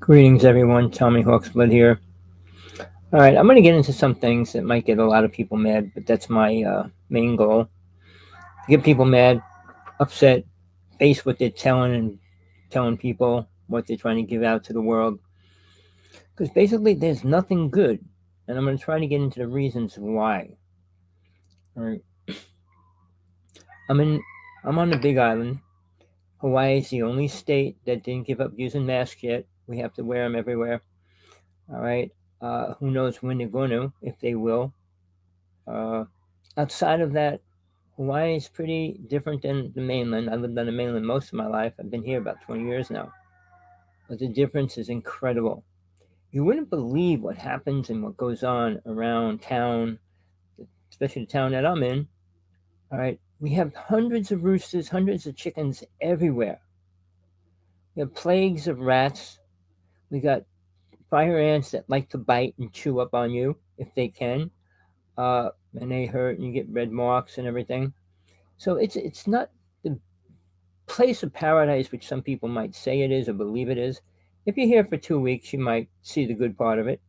Greetings, everyone. Rev.Hawksblood here. All right, I'm going to get into some things that might get a lot of people mad, but that's my main goal: to get people mad, upset, face what they're telling people, what they're trying to give out to the world. Because basically, there's nothing good, and I'm going to try to get into the reasons why. All right, I'm in. I'm on the Big Island. Hawaii is the only state that didn't give up using masks yet. We have to wear them everywhere. All right. Who knows when they're going to, if they will. Uh, Outside of that, Hawaii is pretty different than the mainland. I lived on the mainland most of my life. I've been here about 20 years now. But the difference is incredible. You wouldn't believe what happens and what goes on around town, especially the town that I'm in. All right. We have hundreds of roosters, hundreds of chickens everywhere. We have plagues of rats. We got fire ants that like to bite and chew up on you if they can. Uh, and they hurt and you get red marks and everything. So it's not the place of paradise, which some people might say it is or believe it is. If you're here for 2 weeks, you might see the good part of it.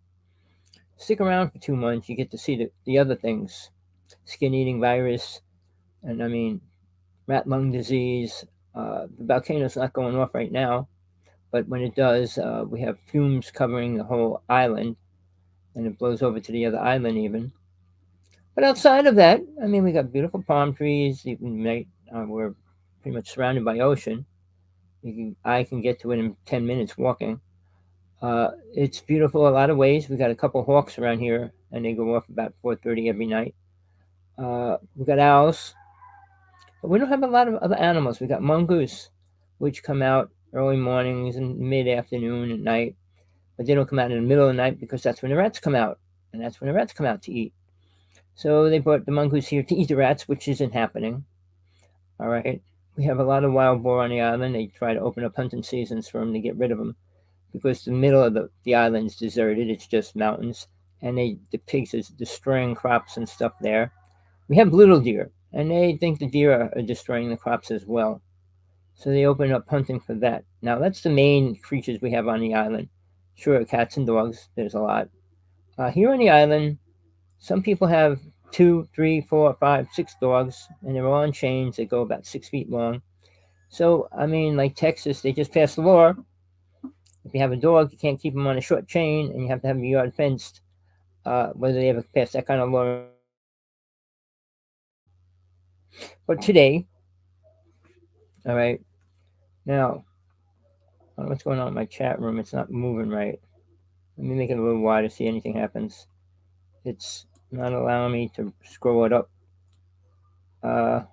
Stick around for 2 months, you get to see the other things: skin eating virus, and I mean, rat lung disease. The volcano's not going off right now, but when it does, we have fumes covering the whole island, and it blows over to the other island even. But outside of that, I mean, we got beautiful palm trees. We're pretty much surrounded by ocean. I can get to it in 10 minutes walking. It's beautiful a lot of ways. We got a couple hawks around here, and they go off about 4:30 every night. We got owls, but we don't have a lot of other animals. We got mongoose, which come out early mornings and mid afternoon and night, but they don't come out in the middle of the night because that's when the rats come out, and that's when the rats come out to eat. So they brought the mongoose here to eat the rats, which isn't happening. All right. We have a lot of wild boar on the island. They try to open up hunting seasons for them to get rid of them because the middle of the island is deserted. It's just mountains, and the pigs is destroying crops and stuff there. We have little deer, and they think the deer are destroying the crops as well. So they open up hunting for that. Now that's the main creatures we have on the island. Sure, cats and dogs. There's a lot. Here on the island, some people have two, three, four, five, six dogs, and they're all on chains. They go about 6 feet long. So, I mean, like Texas, they just passed a law. If you have a dog, you can't keep them on a short chain, and you have to have your yard fenced. Whether they ever pass that kind of law or not, I don't know. But today, all right, now, I don't know what's going on in my chat room. It's not moving right. Let me make it a little wider, see anything happens. It's not allowing me to scroll it up. Uh,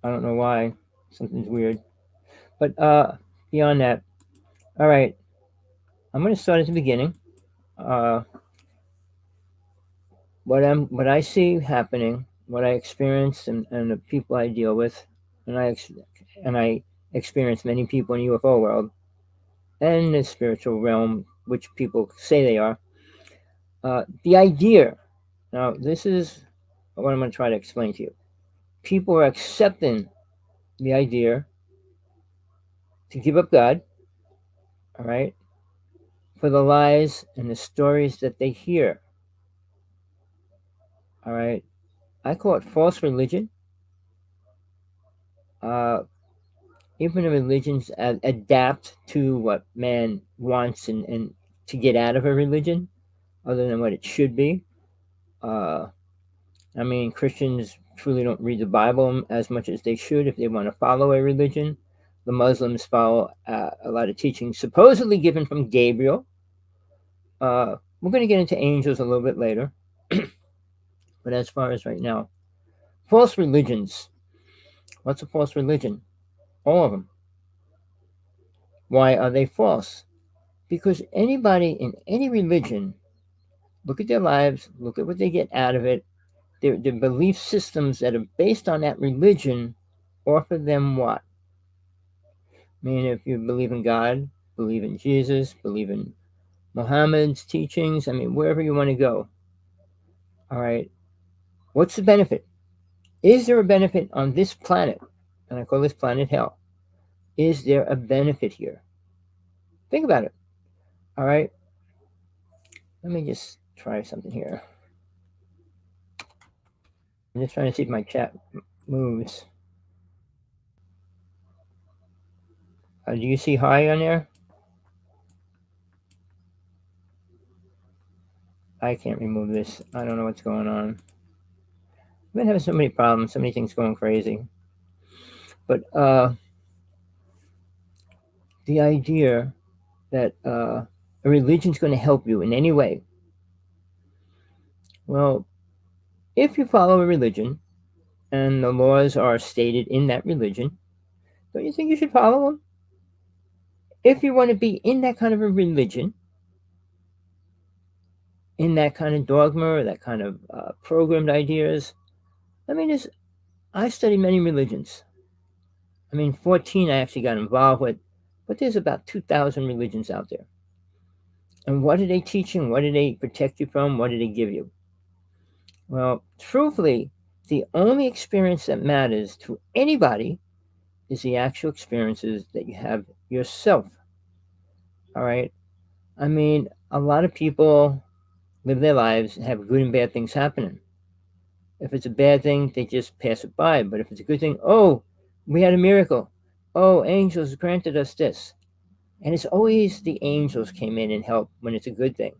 I don't know why. Something's weird. But beyond that, all right, I'm going to start at the beginning. Uh, what I see happening, what I experience, and the people I deal with, and I experience many people in the UFO world and the spiritual realm, which people say they are. The idea. Now, this is what I'm going to try to explain to you. People are accepting the idea to give up God, all right, for the lies and the stories that they hear. All right. I call it false religion. Uh, Even the religions adapt to what man wants and to get out of a religion, other than what it should be. Uh, I mean, Christians truly don't read the Bible as much as they should if they want to follow a religion. The Muslims follow a lot of teachings supposedly given from Gabriel. We're going to get into angels a little bit later. But as far as right now, false religions. What's a false religion? All of them. Why are they false? Because anybody in any religion, look at their lives, look at what they get out of it, their belief systems that are based on that religion offer them what? I mean, if you believe in God, believe in Jesus, believe in Muhammad's teachings, I mean, wherever you want to go. All right. What's the benefit? Is there a benefit on this planet? And I call this planet hell. Is there a benefit here? Think about it. All right. Let me just try something here. I'm just trying to see if my chat moves. Do you see hi on there? I can't remove this. I don't know what's going on. I've been having so many problems, so many things going crazy. But the idea that a religion's going to help you in any way. Well, if you follow a religion and the laws are stated in that religion, don't you think you should follow them? If you want to be in that kind of a religion, in that kind of dogma or that kind of programmed ideas, I mean, I study many religions. I mean, 14 I actually got involved with, but there's about 2,000 religions out there. And what are they teaching? What do they protect you from? What do they give you? Well, truthfully, the only experience that matters to anybody is the actual experiences that you have yourself. All right. I mean, a lot of people live their lives and have good and bad things happening. If it's a bad thing, they just pass it by. But if it's a good thing, oh, we had a miracle. Oh, angels granted us this. And it's always the angels came in and helped when it's a good thing.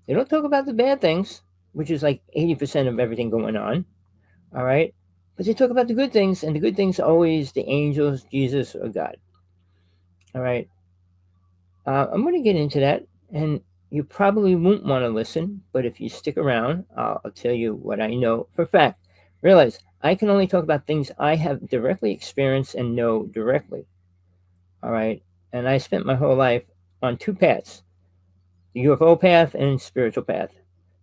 They don't talk about the bad things, which is like 80% of everything going on. All right. But they talk about the good things, and the good things are always the angels, Jesus, or God. All right. I'm going to get into that, and you probably won't want to listen, but if you stick around, I'll tell you what I know for a fact. Realize I can only talk about things I have directly experienced and know directly. All right. And I spent my whole life on two paths, the UFO path and spiritual path,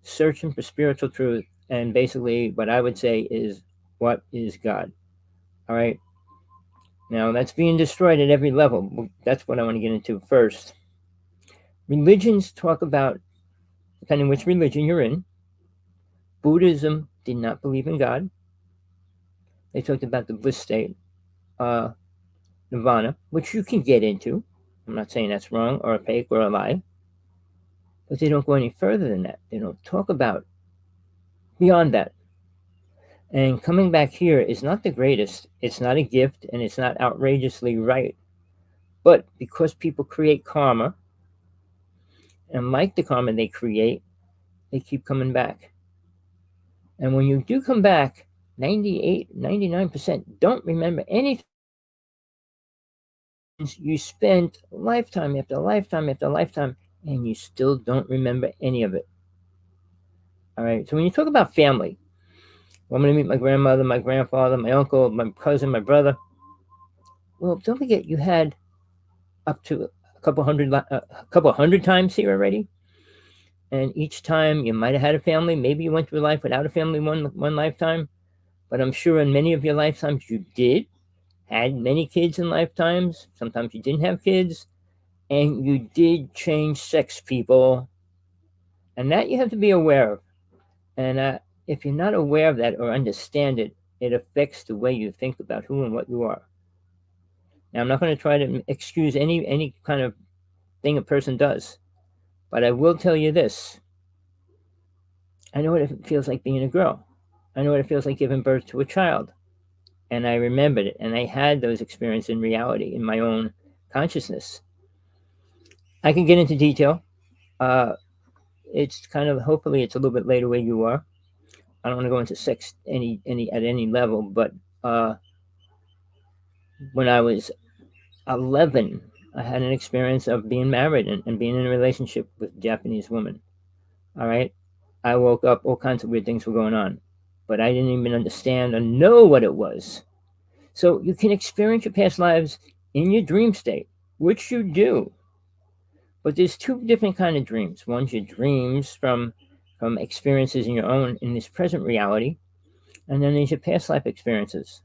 searching for spiritual truth. And basically, what I would say is, what is God? All right. Now, that's being destroyed at every level. That's what I want to get into first. Religions talk about, depending which religion you're in. Buddhism did not believe in God. They talked about the bliss state, uh, nirvana, which you can get into. I'm not saying that's wrong or a fake or a lie, but they don't go any further than that. They don't talk about beyond that. And coming back here is not the greatest. It's not a gift and it's not outrageously right. But because people create karma, and like the karma they create, they keep coming back. And when you do come back, 98, 99% don't remember anything. You spent lifetime after lifetime after lifetime, and you still don't remember any of it. All right. So when you talk about family, well, I'm going to meet my grandmother, my grandfather, my uncle, my cousin, my brother. Well, don't forget you had up to a couple hundred times here already, and each time you might have had a family. Maybe you went through life without a family one lifetime, but I'm sure in many of your lifetimes you did had many kids in lifetimes. Sometimes you didn't have kids, and you did change sex, people, and that you have to be aware of. And if you're not aware of that or understand it, it affects the way you think about who and what you are. Now, I'm not going to try to excuse any kind of thing a person does, but I will tell you this: I know what it feels like being a girl. I know what it feels like giving birth to a child, and I remembered it, and I had those experiences in reality in my own consciousness. I can get into detail. Uh, it's kind of, hopefully it's a little bit later where you are. I don't want to go into sex any at any level, but uh, when I was 11, I had an experience of being married and being in a relationship with a Japanese woman. All right. I woke up, all kinds of weird things were going on, but I didn't even understand or know what it was. So you can experience your past lives in your dream state, which you do. But there's two different kind of dreams. One's your dreams from experiences in your own in this present reality, and then there's your past life experiences.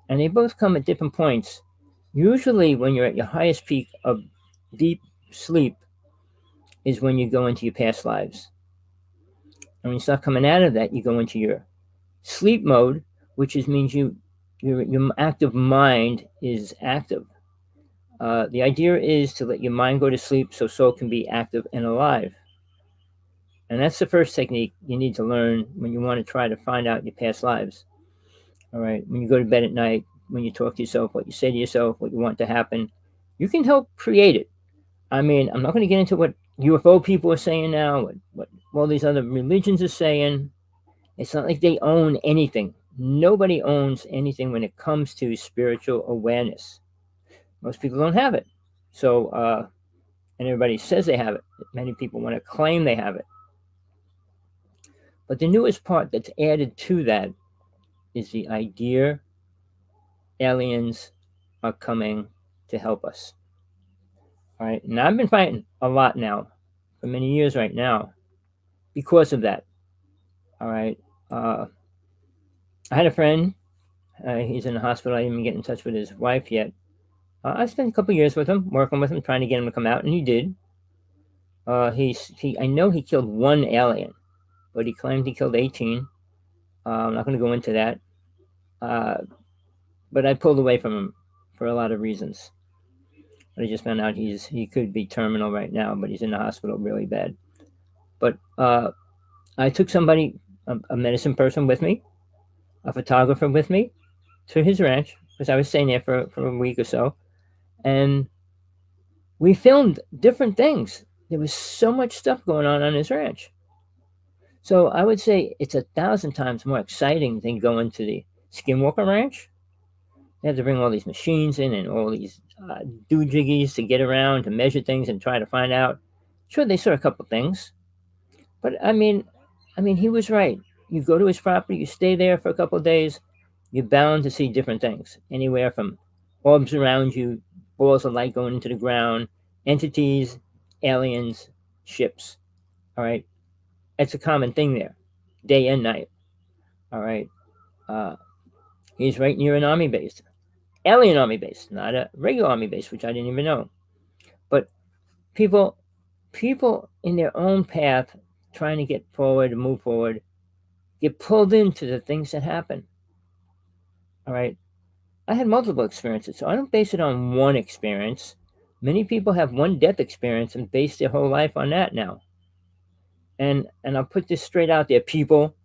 And they both come at different points. Usually when you're at your highest peak of deep sleep is when you go into your past lives. And when you start coming out of that, you go into your sleep mode, which means your active mind is active. The idea is to let your mind go to sleep so soul can be active and alive. And that's the first technique you need to learn when you want to try to find out your past lives. All right. When you go to bed at night, when you talk to yourself, what you say to yourself, what you want to happen, you can help create it. I mean, I'm not going to get into what UFO people are saying now, what all these other religions are saying. It's not like they own anything. Nobody owns anything when it comes to spiritual awareness. Most people don't have it. So, and everybody says they have it. Many people want to claim they have it. But the newest part that's added to that is the idea aliens are coming to help us. All right. And I've been fighting a lot now for many years right now because of that. All right. I had a friend. He's in the hospital. I didn't even get in touch with his wife yet. I spent a couple years with him, working with him, trying to get him to come out, and he did. I know he killed one alien, but he claimed he killed 18. I'm not going to go into that. But I pulled away from him for a lot of reasons. I just found out he could be terminal right now, but he's in the hospital really bad. But I took somebody, a medicine person with me, a photographer with me, to his ranch because I was staying there for a week or so, and we filmed different things. There was so much stuff going on his ranch. So I would say it's 1,000 times more exciting than going to the Skinwalker Ranch. They have to bring all these machines in and all these doojiggies to get around to measure things and try to find out. Sure, they saw a couple things, but I mean, he was right. You go to his property, you stay there for a couple of days, you're bound to see different things. Anywhere from orbs around you, balls of light going into the ground, entities, aliens, ships. All right, it's a common thing there, day and night. All right, he's right near an army base, alien army base, not a regular army base, which I didn't even know. But people in their own path, trying to get forward and move forward, get pulled into the things that happen. All right, I had multiple experiences, so I don't base it on one experience. Many people have one death experience and base their whole life on that now. And I'll put this straight out there, people.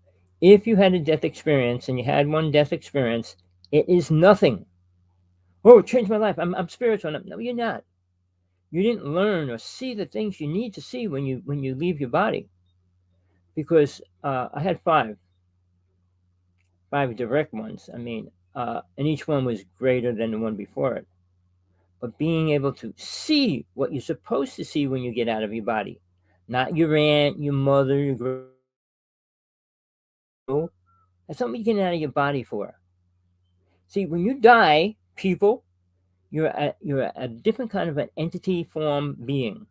If you had a death experience and you had one death experience, it is nothing. Oh, it changed my life. I'm spiritual. No, you're not. You didn't learn or see the things you need to see when you leave your body. Because I had five direct ones. I mean, and each one was greater than the one before it. But being able to see what you're supposed to see when you get out of your body, not your aunt, your mother, your grandma. That's something you get out of your body for. See, when you die, people, you're a different kind of an entity form being.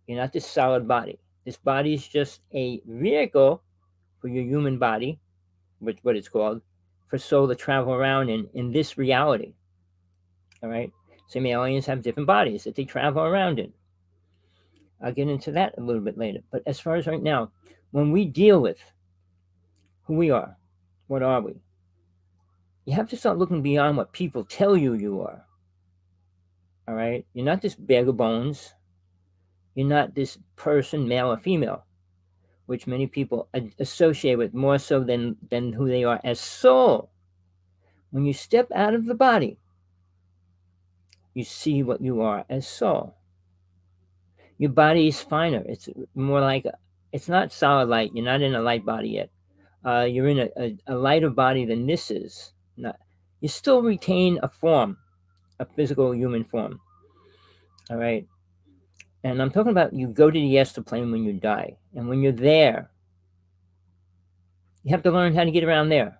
You're not this solid body. This body is just a vehicle for your human body, which what it's called, for soul to travel around in this reality. All right. Some aliens have different bodies that they travel around in. I'll get into that a little bit later. But as far as right now, when we deal with who we are, what are we? You have to start looking beyond what people tell you you are. All right? You're not this bag of bones. You're not this person, male or female, which many people associate with more so than who they are as soul. When you step out of the body, you see what you are as soul. Your body is finer. It's more like, it's not solid light. You're not in a light body yet. You're in a lighter body than this is. You still retain a form, a physical human form. All right. And I'm talking about you go to the astral plane when you die. And when you're there, you have to learn how to get around there.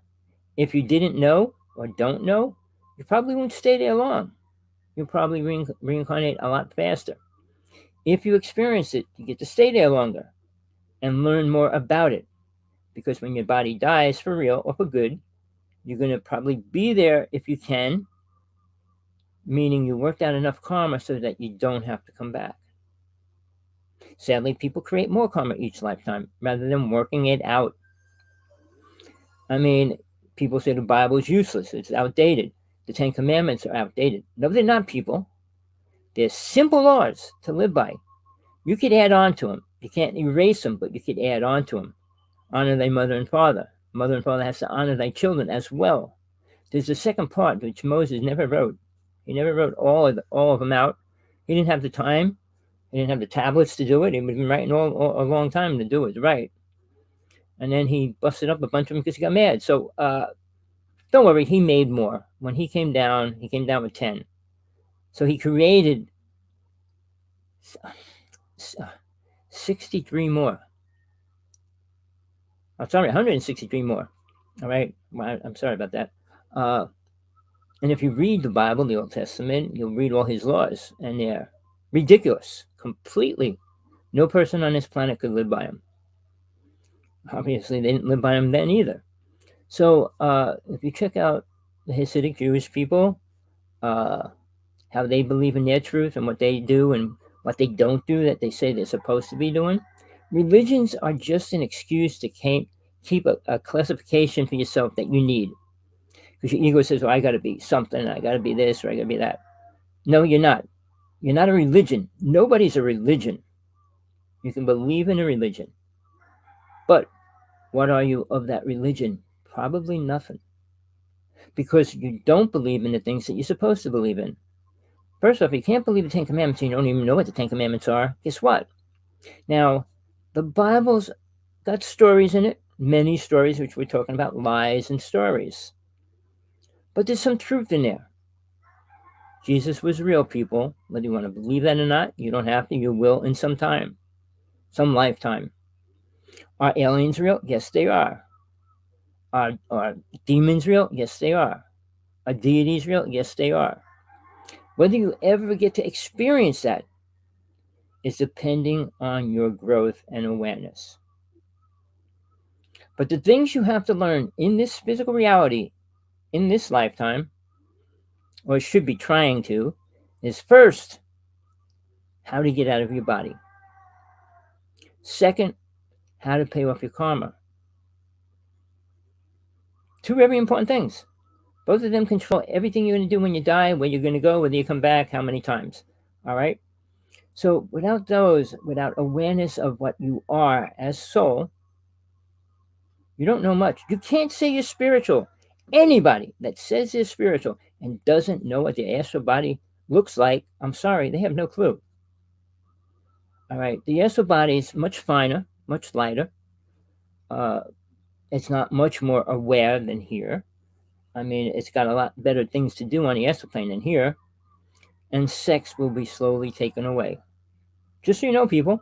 If you didn't know or don't know, you probably won't stay there long. You'll probably reincarnate a lot faster. If you experience it, you get to stay there longer and learn more about it. Because when your body dies for real or for good, you're going to probably be there if you can, meaning you worked out enough karma so that you don't have to come back. Sadly, people create more karma each lifetime rather than working it out. I mean, people say the Bible is useless. It's outdated. The Ten Commandments are outdated. No, they're not, people. There's simple laws to live by. You could add on to them. You can't erase them, but you could add on to them. Honor thy mother and father. Mother and father has to honor thy children as well. There's a second part which Moses never wrote. He never wrote all of them out. He didn't have the time. He didn't have the tablets to do it. He had been writing all a long time to do it right. And then he busted up a bunch of them because he got mad. So don't worry, he made more. When he came down with 10. So he created 63 more. I'm sorry, 163 more. All right, well, I'm sorry about that. And if you read the Bible, the Old Testament, you'll read all his laws, and they're ridiculous, completely. No person on this planet could live by them. Obviously, they didn't live by them then either. So if you check out the Hasidic Jewish people, how they believe in their truth and what they do and what they don't do that they say they're supposed to be doing, religions are just an excuse to keep a classification for yourself that you need. Because your ego says, well, I got to be something, I got to be this, or I got to be that. No, you're not. You're not a religion. Nobody's a religion. You can believe in a religion. But what are you of that religion? Probably nothing. Because you don't believe in the things that you're supposed to believe in. First off, you can't believe the Ten Commandments and you don't even know what the Ten Commandments are. Guess what? Now, the Bible's got stories in it, many stories, which we're talking about, lies and stories. But there's some truth in there. Jesus was real, people. Whether you want to believe that or not, you don't have to. You will in some time, some lifetime. Are aliens real? Yes, they are. Are demons real? Yes, they are. Are deities real? Yes, they are. Whether you ever get to experience that is depending on your growth and awareness. But the things you have to learn in this physical reality, in this lifetime, or should be trying to, is first, how to get out of your body. Second, how to pay off your karma. Two very important things. Both of them control everything you're going to do when you die, where you're going to go, whether you come back, how many times. All right? So without those, without awareness of what you are as soul, you don't know much. You can't say you're spiritual. Anybody that says they're spiritual and doesn't know what the astral body looks like, I'm sorry, they have no clue. All right, the astral body is much finer, much lighter. It's not much more aware than here. I mean, it's got a lot better things to do on the astral plane than here. And sex will be slowly taken away. Just so you know, people.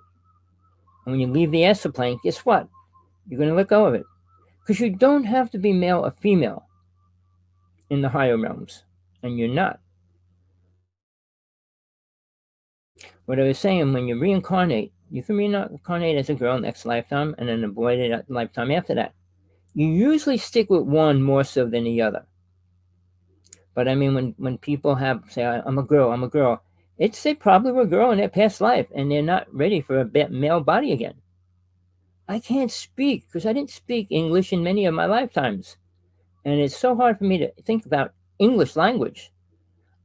And when you leave the astral plane, guess what? You're going to let go of it. Because you don't have to be male or female in the higher realms. And you're not. What I was saying, when you reincarnate, you can reincarnate as a girl next lifetime and then a boy the lifetime after that. You usually stick with one more so than the other. But I mean, when people say, I'm a girl, they probably were a girl in their past life and they're not ready for a male body again. I can't speak because I didn't speak English in many of my lifetimes. And it's so hard for me to think about English language.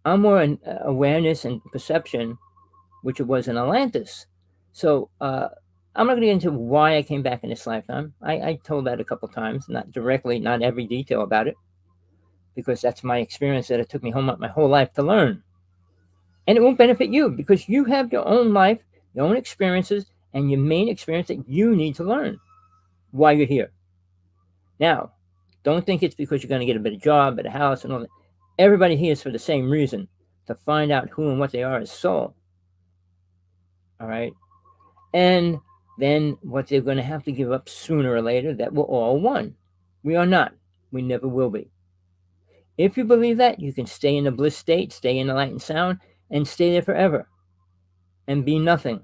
I'm more in awareness and perception, which it was in Atlantis. So I'm not going to get into why I came back in this lifetime. I told that a couple times, not directly, not every detail about it, because that's my experience that it took me my whole life to learn. And it won't benefit you because you have your own life, your own experiences, and your main experience that you need to learn while you're here. Now, don't think it's because you're going to get a better job, better house, and all that. Everybody here is for the same reason, to find out who and what they are as soul. All right? And then what they're going to have to give up sooner or later, that we're all one. We are not. We never will be. If you believe that, you can stay in the bliss state, stay in the light and sound, and stay there forever. And be nothing.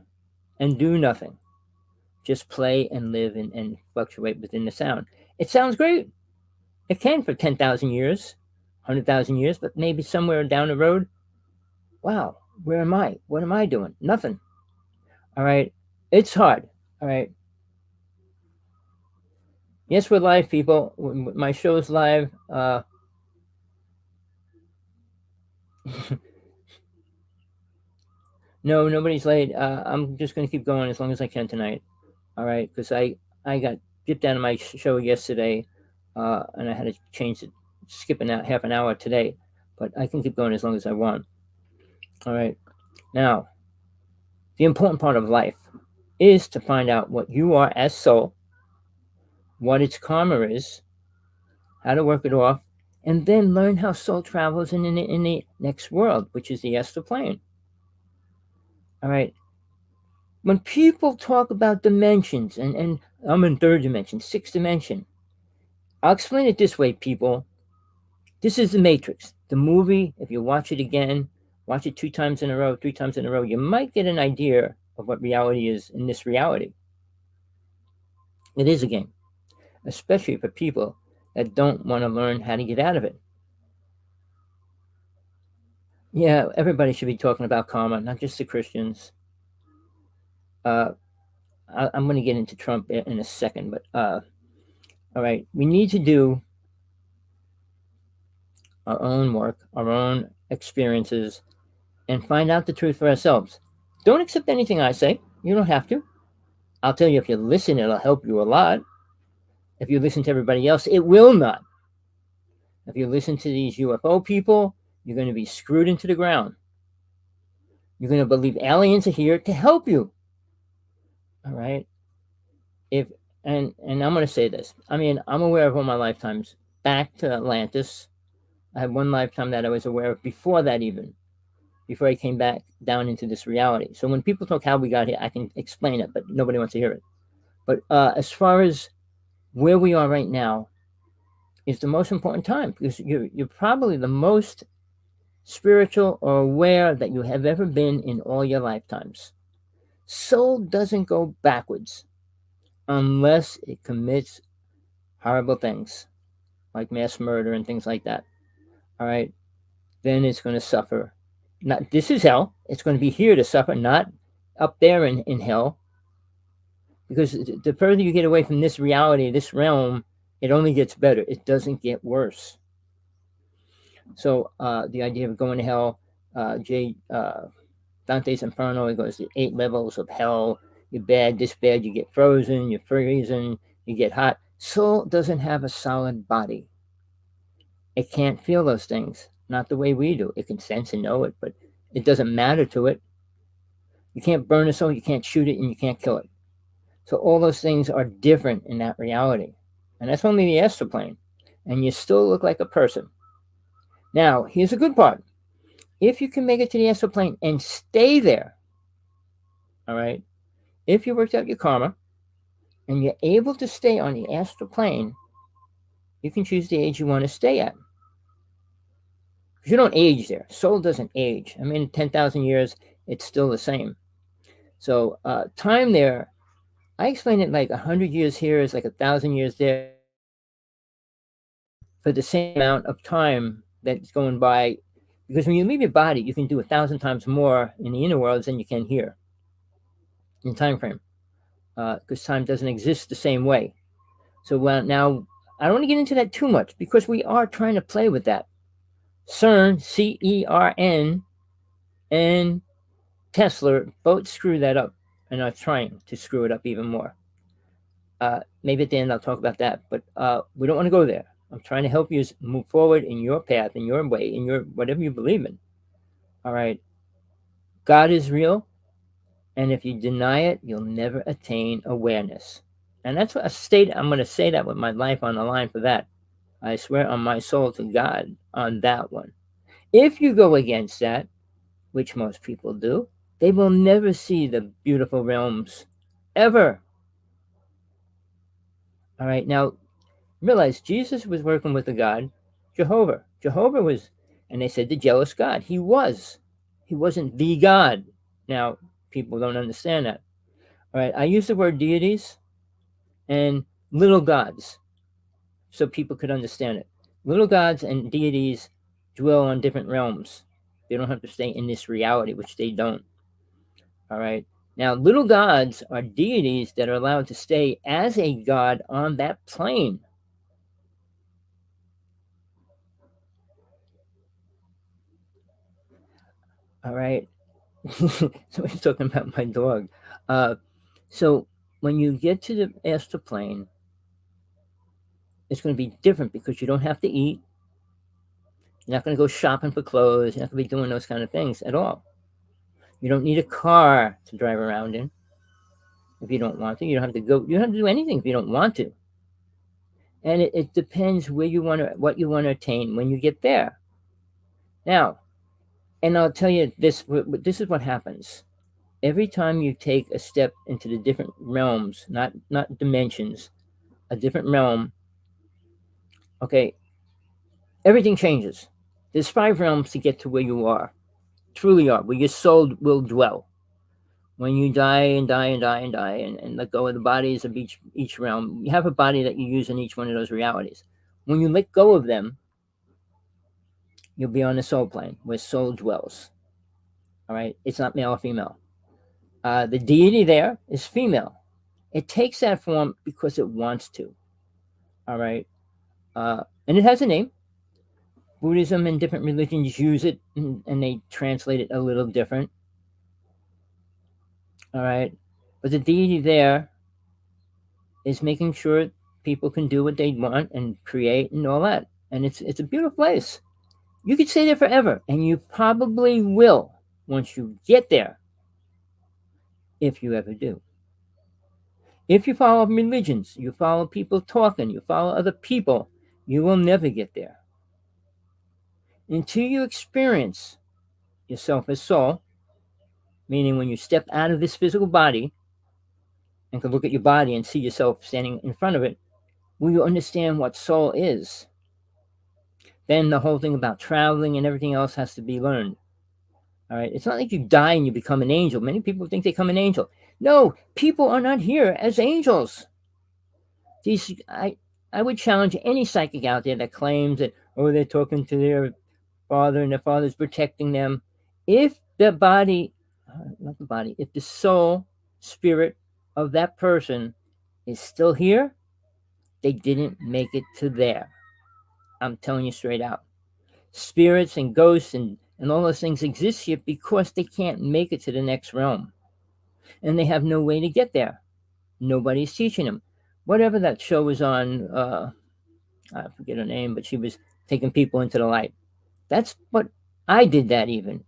And do nothing. Just play and live and fluctuate within the sound. It sounds great. It can for 10,000 years, 100,000 years, but maybe somewhere down the road, wow, where am I? What am I doing? Nothing. All right? It's hard. All right? Yes, we're live, people. My show's live. No, nobody's late. I'm just going to keep going as long as I can tonight. All right, because I got dipped out of my show yesterday, and I had to change it, skipping out half an hour today. But I can keep going as long as I want. All right. Now, the important part of life is to find out what you are as soul, what its karma is, how to work it off, and then learn how soul travels in the next world, which is the astral plane. All right. When people talk about dimensions, and I'm in third dimension, sixth dimension, I'll explain it this way, people. This is the Matrix. The movie, if you watch it again, watch it 2 times in a row, 3 times in a row, you might get an idea of what reality is in this reality. It is a game, especially for people that don't want to learn how to get out of it. Yeah, everybody should be talking about karma, not just the Christians. Uh, I'm going to get into Trump in a second, but all right, we need to do our own work, our own experiences, and find out the truth for ourselves. Don't accept anything I say. You don't have to. I'll tell you, if you listen, it'll help you a lot. If you listen to everybody else, it will not. If you listen to these UFO people, you're going to be screwed into the ground. You're going to believe aliens are here to help you. All right. If and I'm going to say this. I mean, I'm aware of all my lifetimes back to Atlantis. I had one lifetime that I was aware of before that, even before I came back down into this reality. So when people talk how we got here, I can explain it, but nobody wants to hear it. But as far as where we are right now is the most important time, because you're probably the most spiritual or aware that you have ever been in all your lifetimes. Soul doesn't go backwards unless it commits horrible things like mass murder and things like that. All right, then it's going to suffer. Not this is hell. It's going to be here to suffer, not up there in hell. Because the further you get away from this reality, this realm, it only gets better. It doesn't get worse. So the idea of going to hell, Dante's Inferno, it goes to 8 levels of hell. You're bad, this bad, you get frozen, you're freezing, you get hot. Soul doesn't have a solid body. It can't feel those things, not the way we do. It can sense and know it, but it doesn't matter to it. You can't burn a soul, you can't shoot it, and you can't kill it. So all those things are different in that reality. And that's only the astral plane. And you still look like a person. Now, here's a good part. If you can make it to the astral plane and stay there, all right, if you worked out your karma and you're able to stay on the astral plane, you can choose the age you want to stay at. Because you don't age there. Soul doesn't age. I mean, 10,000 years, it's still the same. So time there, I explain it like 100 years here is like 1,000 years there for the same amount of time that's going by. Because when you leave your body, you can do 1,000 times more in the inner worlds than you can here in time frame. Because time doesn't exist the same way. So now, I don't want to get into that too much because we are trying to play with that. CERN, CERN, and Tesla both screw that up and are trying to screw it up even more. Maybe at the end I'll talk about that, but we don't want to go there. I'm trying to help you move forward in your path, in your way, in your whatever you believe in. All right. God is real, and if you deny it, you'll never attain awareness. And that's what I'm going to say that with my life on the line for that. I swear on my soul to God on that one. If you go against that, which most people do, they will never see the beautiful realms ever. All right. Now, realize Jesus was working with a God, Jehovah. Jehovah was, and they said the jealous God. He was. He wasn't the God. Now, people don't understand that. All right. I use the word deities and little gods so people could understand it. Little gods and deities dwell on different realms. They don't have to stay in this reality, which they don't. All right. Now, little gods are deities that are allowed to stay as a god on that plane. All right. Somebody's talking about my dog. Uh, so when you get to the astral plane, it's going to be different because you don't have to eat. You're not going to go shopping for clothes. You're not going to be doing those kind of things at all. You don't need a car to drive around in if you don't want to. You don't have to go. You don't have to do anything if you don't want to. And it depends where you want to, what you want to attain when you get there. Now, and I'll tell you this: this is what happens every time you take a step into the different realms, not dimensions, a different realm. Okay, everything changes. There's 5 realms to get to where you are, truly are, where your soul will dwell. When you die and die and die and die and let go of the bodies of each realm, you have a body that you use in each one of those realities. When you let go of them, you'll be on the soul plane where soul dwells. All right, it's not male or female. The deity there is female. It takes that form because it wants to. All right, and it has a name. Buddhism and different religions use it, and they translate it a little different. All right, but the deity there is making sure people can do what they want and create and all that. And it's a beautiful place. You could stay there forever, and you probably will once you get there, if you ever do. If you follow religions, you follow people talking, you follow other people, you will never get there. Until you experience yourself as soul, meaning when you step out of this physical body and can look at your body and see yourself standing in front of it, will you understand what soul is? Then the whole thing about traveling and everything else has to be learned. All right. It's not like you die and you become an angel. Many people think they become an angel. No, people are not here as angels. I would challenge any psychic out there that claims that, oh, they're talking to their father and their father's protecting them. If the body, not the body, if the soul, spirit of that person is still here, they didn't make it to there. I'm telling you straight out. Spirits and ghosts and all those things exist here because they can't make it to the next realm. And they have no way to get there. Nobody's teaching them. Whatever that show was on, I forget her name, but she was taking people into the light. That's what I did that even.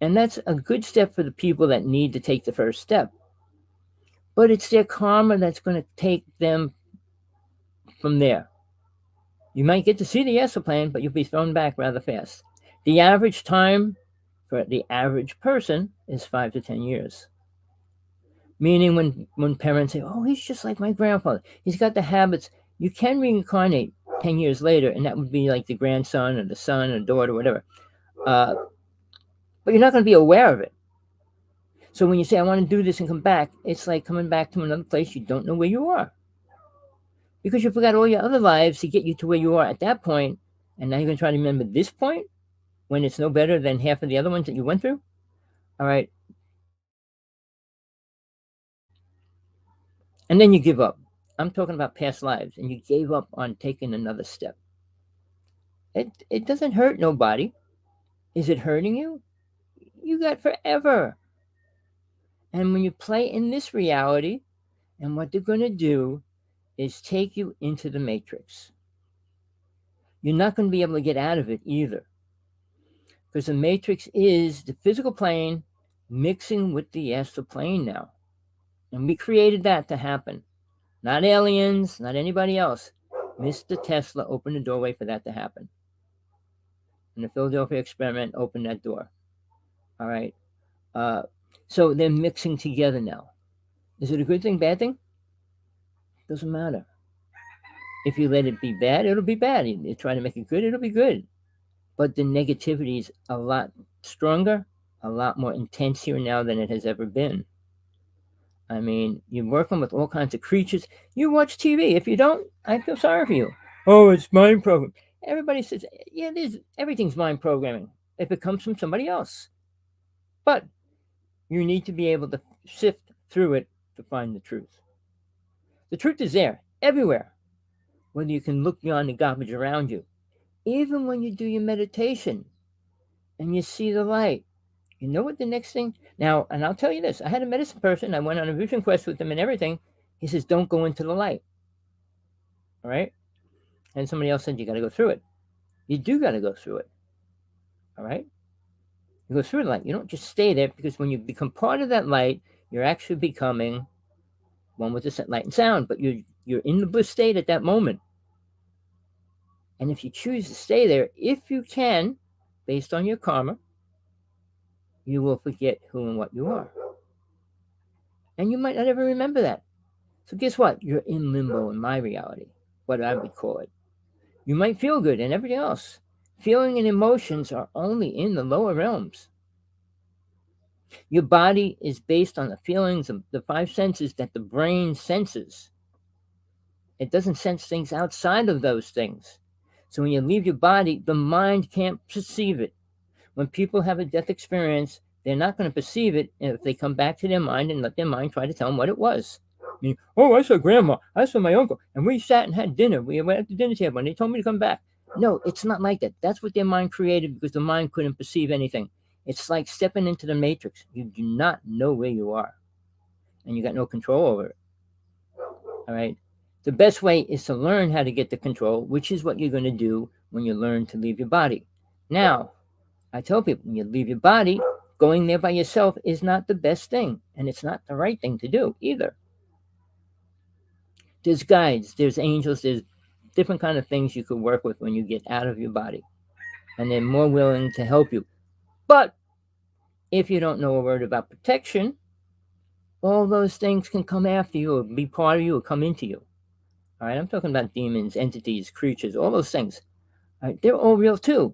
And that's a good step for the people that need to take the first step. But it's their karma that's going to take them from there. You might get to see the astral plane, but you'll be thrown back rather fast. The average time for the average person is 5 to 10 years. Meaning when parents say, oh, he's just like my grandfather. He's got the habits. You can reincarnate 10 years later, and that would be like the grandson or the son or daughter, whatever. But you're not going to be aware of it. So when you say, I want to do this and come back, it's like coming back to another place you don't know where you are. Because you forgot all your other lives to get you to where you are at that point, and now you're going to try to remember this point when it's no better than half of the other ones that you went through? All right. And then you give up. I'm talking about past lives, and you gave up on taking another step. It doesn't hurt nobody. Is it hurting you? You got forever. And when you play in this reality, and what they're going to do is take you into the matrix. You're not going to be able to get out of it either. Because the matrix is the physical plane mixing with the astral plane now. And we created that to happen. Not aliens, not anybody else. Mr. Tesla opened the doorway for that to happen. And the Philadelphia experiment opened that door. All right. So they're mixing together now. Is it a good thing, bad thing? Doesn't matter. If you let it be bad, it'll be bad. You try to make it good, it'll be good. But the negativity is a lot stronger, a lot more intense here now than it has ever been. I mean, you're working with all kinds of creatures. You watch TV. If you don't, I feel sorry for you. Oh, it's mind programming. Everybody says, yeah, it is. Everything's mind programming if it comes from somebody else. But you need to be able to sift through it to find the truth. The truth is there, everywhere. Whether you can look beyond the garbage around you. Even when you do your meditation and you see the light, You know what the next thing? Now, and I'll tell you this, I had a medicine person, I went on a vision quest with him and everything. He says, don't go into the light. All right? And somebody else said, you got to go through it. You do got to go through it. All right? You go through the light. You don't just stay there, because when you become part of that light, you're actually becoming one with the light and sound, but you're in the bliss state at that moment. And if you choose to stay there, if you can, based on your karma, you will forget who and what you are. And you might not ever remember that. So guess what? You're in limbo in my reality, what I would call it. You might feel good and everything else. Feeling and emotions are only in the lower realms. Your body is based on the feelings of the five senses that the brain senses. It doesn't sense things outside of those things. So when you leave your body, the mind can't perceive it. When people have a death experience, they're not going to perceive it if they come back to their mind and let their mind try to tell them what it was. I mean, oh, I saw grandma, I saw my uncle, and we sat and had dinner. We went at the dinner table and they told me to come back. No, it's not like that. That's what their mind created, because the mind couldn't perceive anything. It's like stepping into the matrix. You do not know where you are, and you got no control over it. All right. The best way is to learn how to get the control, which is what you're going to do when you learn to leave your body. Now, I tell people, when you leave your body, going there by yourself is not the best thing, and it's not the right thing to do either. There's guides, there's angels, there's different kind of things you could work with when you get out of your body, and they're more willing to help you. But if you don't know a word about protection, all those things can come after you or be part of you or come into you. All right, I'm talking about demons, entities, creatures, all those things. All right, they're all real too.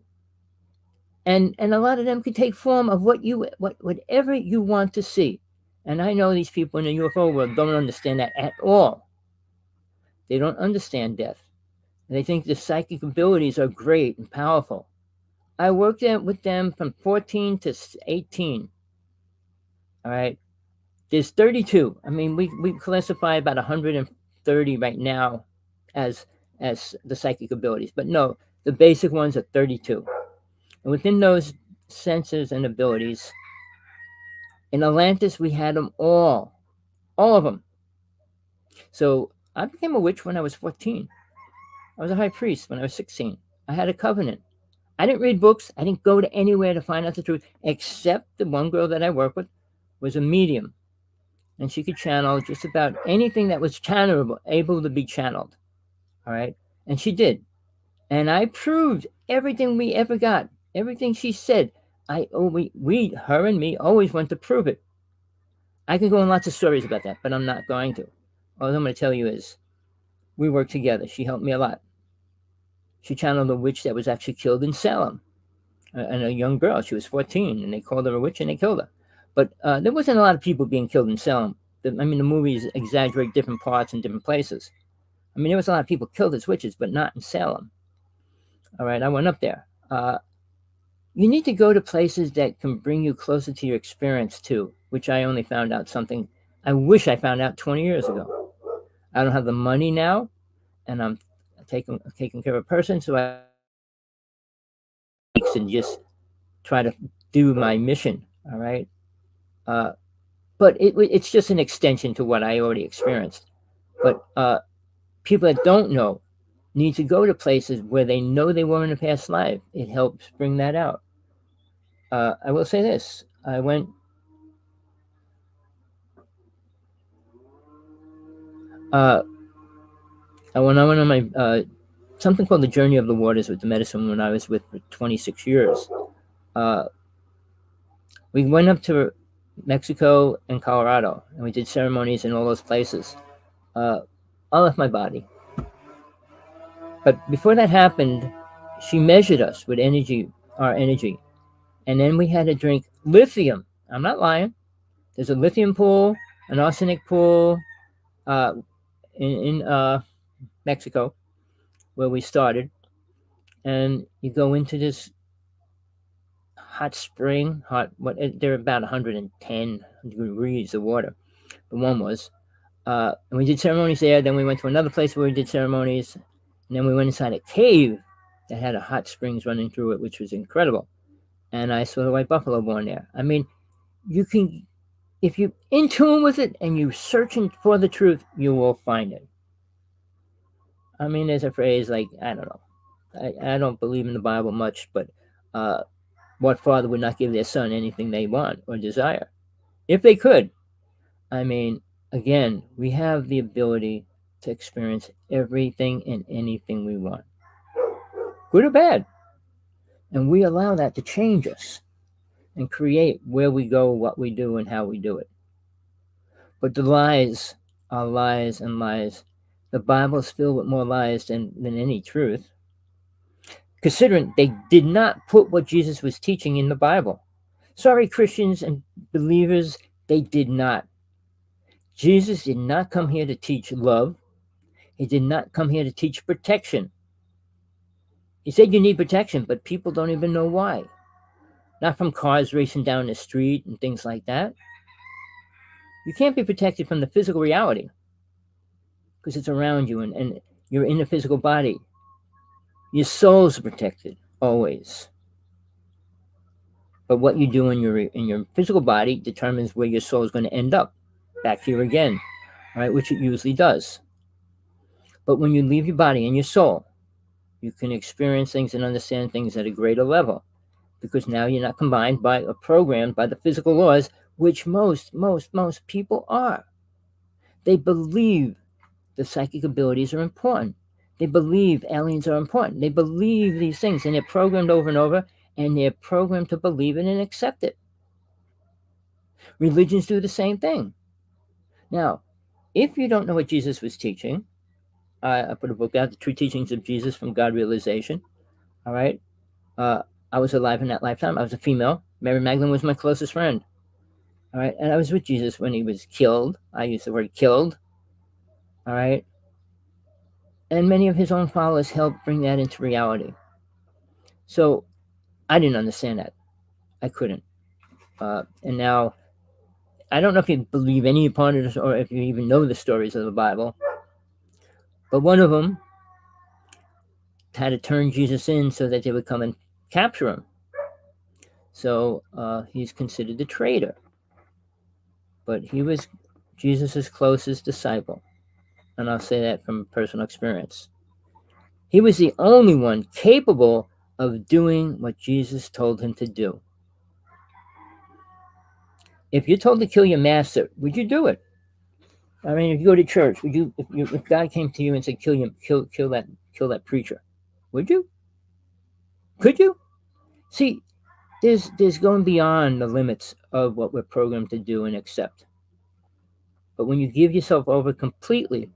And a lot of them can take form of whatever you want to see. And I know these people in the UFO world don't understand that at all. They don't understand death. They think the psychic abilities are great and powerful. I worked with them from 14 to 18. All right. There's 32. I mean, we classify about 130 right now as the psychic abilities. But no, the basic ones are 32. And within those senses and abilities, in Atlantis, we had them all of them. So I became a witch when I was 14. I was a high priest when I was 16. I had a covenant. I didn't read books. I didn't go to anywhere to find out the truth, except the one girl that I worked with was a medium. And she could channel just about anything that was channelable, able to be channeled. All right. And she did. And I proved everything we ever got, everything she said. Her and me always went to prove it. I can go in lots of stories about that, but I'm not going to. All I'm going to tell you is we worked together. She helped me a lot. She channeled a witch that was actually killed in Salem, and a young girl. She was 14, and they called her a witch, and they killed her. But there wasn't a lot of people being killed in Salem. The movies exaggerate different parts and different places. I mean, there was a lot of people killed as witches, but not in Salem. All right, I went up there. You need to go to places that can bring you closer to your experience too, which I only found out something I wish I found out 20 years ago. I don't have the money now, and I'm taking care of a person, so I and just try to do my mission. All right, but it's just an extension to what I already experienced. But people that don't know need to go to places where they know they were in a past life. It helps bring that out. I will say this: I went. When I went on my something called the Journey of the Waters with the medicine when I was with for 26 years. We went up to Mexico and Colorado, and we did ceremonies in all those places. I left my body. But before that happened, she measured us with our energy. And then we had to drink lithium. I'm not lying. There's a lithium pool, an arsenic pool in Mexico, where we started. And you go into this hot spring, they're about 110 degrees, the water. The one was. And we did ceremonies there. Then we went to another place where we did ceremonies. And then we went inside a cave that had a hot springs running through it, which was incredible. and I saw the white buffalo born there. I mean, you can, if you're in tune with it and you're searching for the truth, you will find it. I mean, there's a phrase like, I don't know, I don't believe in the Bible much, but uh, what father would not give their son anything they want or desire? If they could. I mean, again, we have the ability to experience everything and anything we want, good or bad. And we allow that to change us and create where we go, what we do, and how we do it. But the lies are lies and lies. The Bible is filled with more lies than any truth, considering they did not put what Jesus was teaching in the Bible. Sorry, Christians and believers, they did not. Jesus did not come here to teach love. He did not come here to teach protection. He said you need protection, but people don't even know why. Not from cars racing down the street and things like that. You can't be protected from the physical reality because it's around you and you're in the physical body. Your soul's protected always. But what you do in your physical body determines where your soul is going to end up. Back here again, right? Which it usually does. But when you leave your body and your soul, you can experience things and understand things at a greater level because now you're not combined by or programmed by the physical laws, which most people are. They believe the psychic abilities are important. They believe aliens are important. They believe these things, and they're programmed over and over, and they're programmed to believe it and accept it. Religions do the same thing. Now, if you don't know what Jesus was teaching, I put a book out, The True Teachings of Jesus from God Realization. All right. I was alive in that lifetime. I was a female. Mary Magdalene was my closest friend. All right. And I was with Jesus when he was killed. I use the word killed. All right. And many of his own followers helped bring that into reality. So I didn't understand that. I couldn't. And now, I don't know if you believe any part of this or if you even know the stories of the Bible, but one of them had to turn Jesus in so that they would come and capture him. So he's considered a traitor. But he was Jesus' closest disciple. And I'll say that from personal experience. He was the only one capable of doing what Jesus told him to do. If you're told to kill your master, would you do it? I mean, if you go to church, would you? If God came to you and said, "Kill that preacher," would you? Could you? See, there's going beyond the limits of what we're programmed to do and accept. But when you give yourself over completely,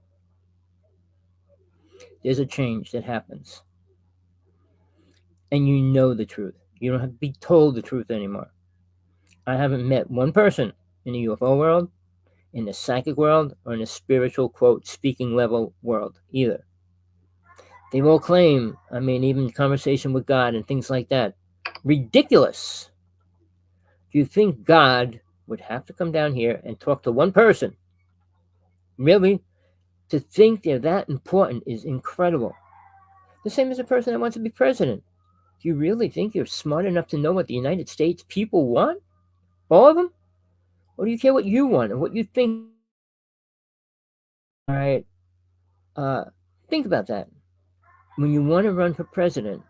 there's a change that happens, and you know the truth. You don't have to be told the truth anymore. I haven't met one person in the UFO world, in the psychic world, or in the spiritual, quote, speaking level world either. They all claim, I mean, even conversation with God and things like that. Ridiculous. Do you think God would have to come down here and talk to one person? Really? To think they're that important is incredible. The same as a person that wants to be president. Do you really think you're smart enough to know what the United States people want? All of them? Or do you care what you want and what you think? All right. Think about that. When you want to run for president,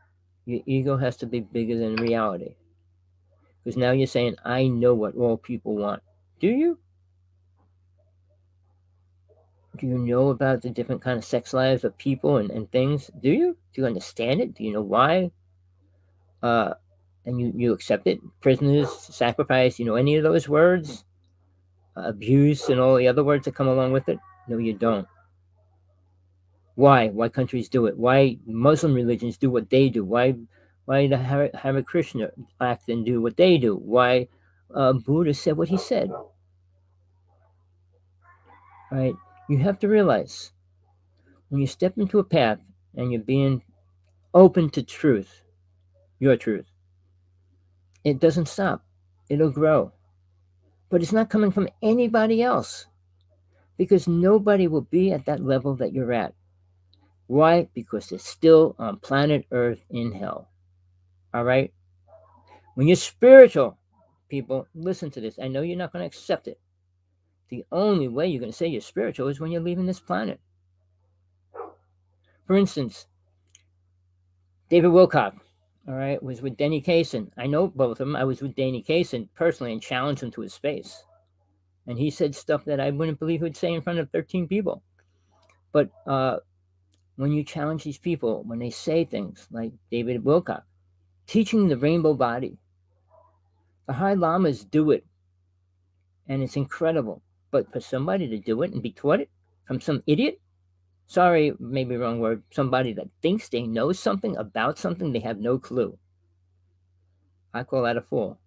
your ego has to be bigger than reality. Because now you're saying, I know what all people want. Do you? Do you know about the different kind of sex lives of people and things? Do you? Do you understand it? Do you know why? And you accept it? Prisoners, sacrifice, you know any of those words? Abuse and all the other words that come along with it? No, you don't. Why? Why countries do it? Why Muslim religions do what they do? Why the Hare Krishna act and do what they do? Why Buddha said what he said? Right? You have to realize when you step into a path and you're being open to truth, your truth, it doesn't stop. It'll grow. But it's not coming from anybody else because nobody will be at that level that you're at. Why? Because they're still on planet Earth in hell. All right? When you're spiritual, people, listen to this. I know you're not going to accept it. The only way you're going to say you're spiritual is when you're leaving this planet. For instance, David Wilcock, all right, was with Denny Kaysen. I know both of them. I was with Denny Kaysen personally and challenged him to his face. And he said stuff that I wouldn't believe he would say in front of 13 people. But when you challenge these people, when they say things like David Wilcock, teaching the rainbow body, the high lamas do it, and it's incredible. But for somebody to do it and be taught it from some idiot, sorry, maybe wrong word, somebody that thinks they know something about something they have no clue. I call that a fool,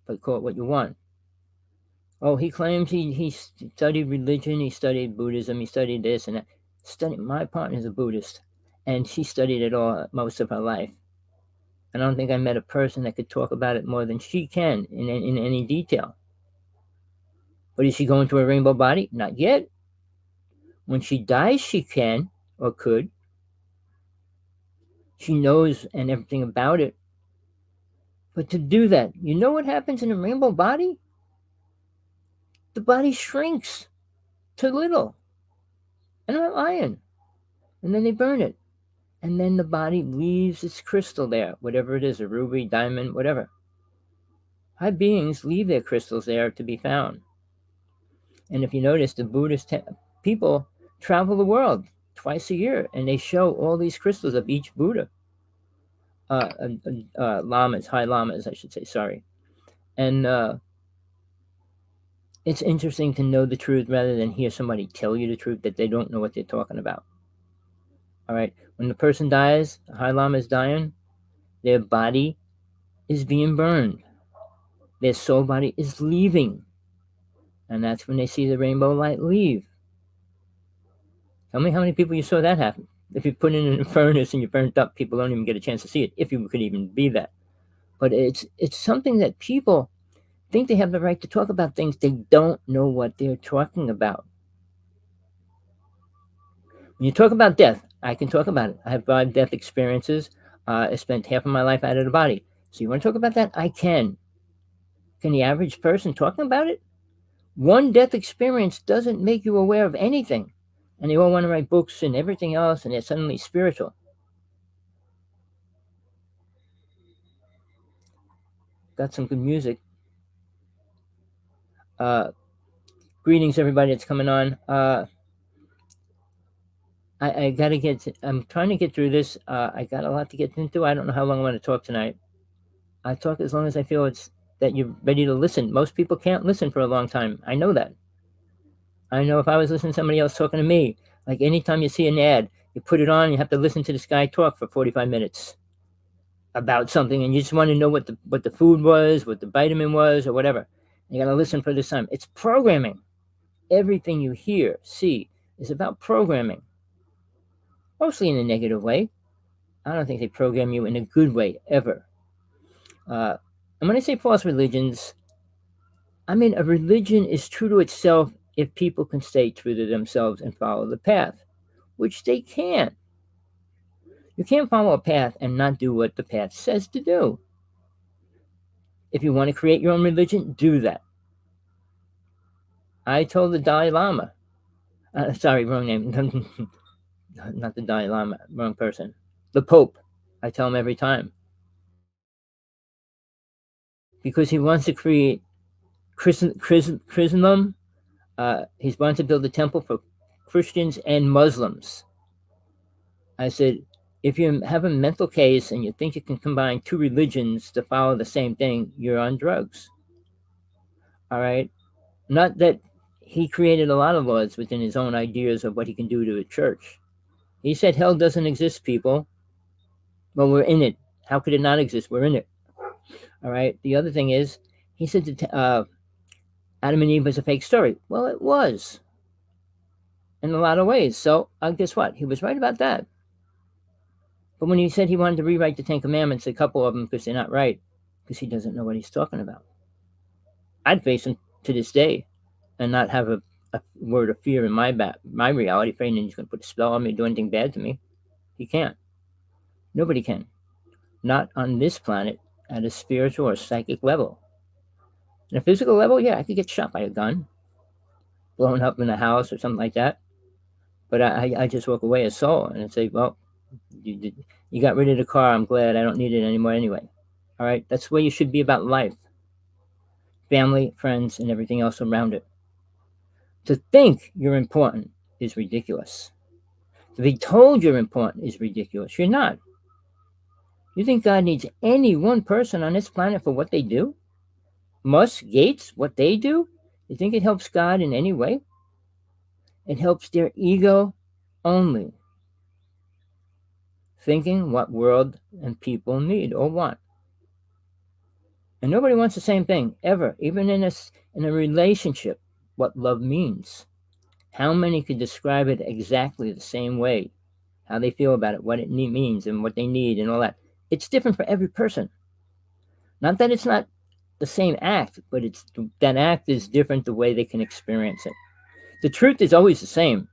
but call it what you want. Oh, he claims he studied religion, he studied Buddhism, he studied this and that. My partner's a Buddhist, and she studied it all most of her life. I don't think I met a person that could talk about it more than she can in any detail. But is she going to a rainbow body? Not yet. When she dies, she can or could. She knows and everything about it. But to do that, you know what happens in a rainbow body? The body shrinks to little. And I'm not lying. And then they burn it. And then the body leaves its crystal there, whatever it is, a ruby, diamond, whatever. High beings leave their crystals there to be found. And if you notice, the Buddhist people travel the world twice a year, and they show all these crystals of each Buddha. Lamas, high lamas, I should say, sorry. And it's interesting to know the truth rather than hear somebody tell you the truth that they don't know what they're talking about. All right, when the person dies, the high lama is dying, their body is being burned. Their soul body is leaving. And that's when they see the rainbow light leave. Tell me how many people you saw that happen. If you put in a furnace and you burnt up, people don't even get a chance to see it, if you could even be that. But it's something that people think they have the right to talk about things they don't know what they're talking about. When you talk about death, I can talk about it. I have 5 death experiences. I spent half of my life out of the body. So you want to talk about that? I can. Can the average person talking about it? One death experience doesn't make you aware of anything. And they all want to write books and everything else, and they're suddenly spiritual. Got some good music. Greetings, everybody that's coming on. I gotta I'm trying to get through this. I got a lot to get into. I don't know how long I'm going to talk tonight. I talk as long as I feel it's that you're ready to listen. Most people can't listen for a long time. I know that. I know if I was listening to somebody else talking to me, like anytime you see an ad, you put it on, you have to listen to this guy talk for 45 minutes about something, and you just want to know what the food was, what the vitamin was, or whatever. You got to listen for this time. It's programming. Everything you hear, see, is about programming. Mostly in a negative way. I don't think they program you in a good way, ever. And when I say false religions, I mean a religion is true to itself if people can stay true to themselves and follow the path, which they can't. You can't follow a path and not do what the path says to do. If you want to create your own religion, do that. I told the Dalai Lama, sorry, wrong name, not the Dalai Lama, wrong person, the Pope. I tell him every time. Because he wants to create Christendom. He's wanting to build a temple for Christians and Muslims. I said, if you have a mental case and you think you can combine 2 religions to follow the same thing, you're on drugs. All right? Not that he created a lot of laws within his own ideas of what he can do to a church. He said hell doesn't exist, people. Well, we're in it. How could it not exist? We're in it. All right? The other thing is, he said that Adam and Eve was a fake story. Well, it was. In a lot of ways. So, guess what? He was right about that. But when he said he wanted to rewrite the 10 Commandments, a couple of them, because they're not right, because he doesn't know what he's talking about. I'd face him to this day and not have a word of fear in my reality, afraid he's going to put a spell on me, do anything bad to me. He can't. Nobody can. Not on this planet. at a spiritual or psychic level. On a physical level, yeah, I could get shot by a gun, blown up in a house or something like that. But I just walk away as soul and say, well, you got rid of the car. I'm glad I don't need it anymore anyway. All right, that's the way you should be about life, family, friends, and everything else around it. To think you're important is ridiculous. To be told you're important is ridiculous. You're not. You think God needs any one person on this planet for what they do? Musk, Gates, what they do? You think it helps God in any way? It helps their ego only. Thinking what world and people need or want. And nobody wants the same thing, ever, even in a relationship, what love means. How many could describe it exactly the same way? How they feel about it, what it means, and what they need, and all that. It's different for every person. Not that it's not the same act, but that act is different the way they can experience it. The truth is always the same.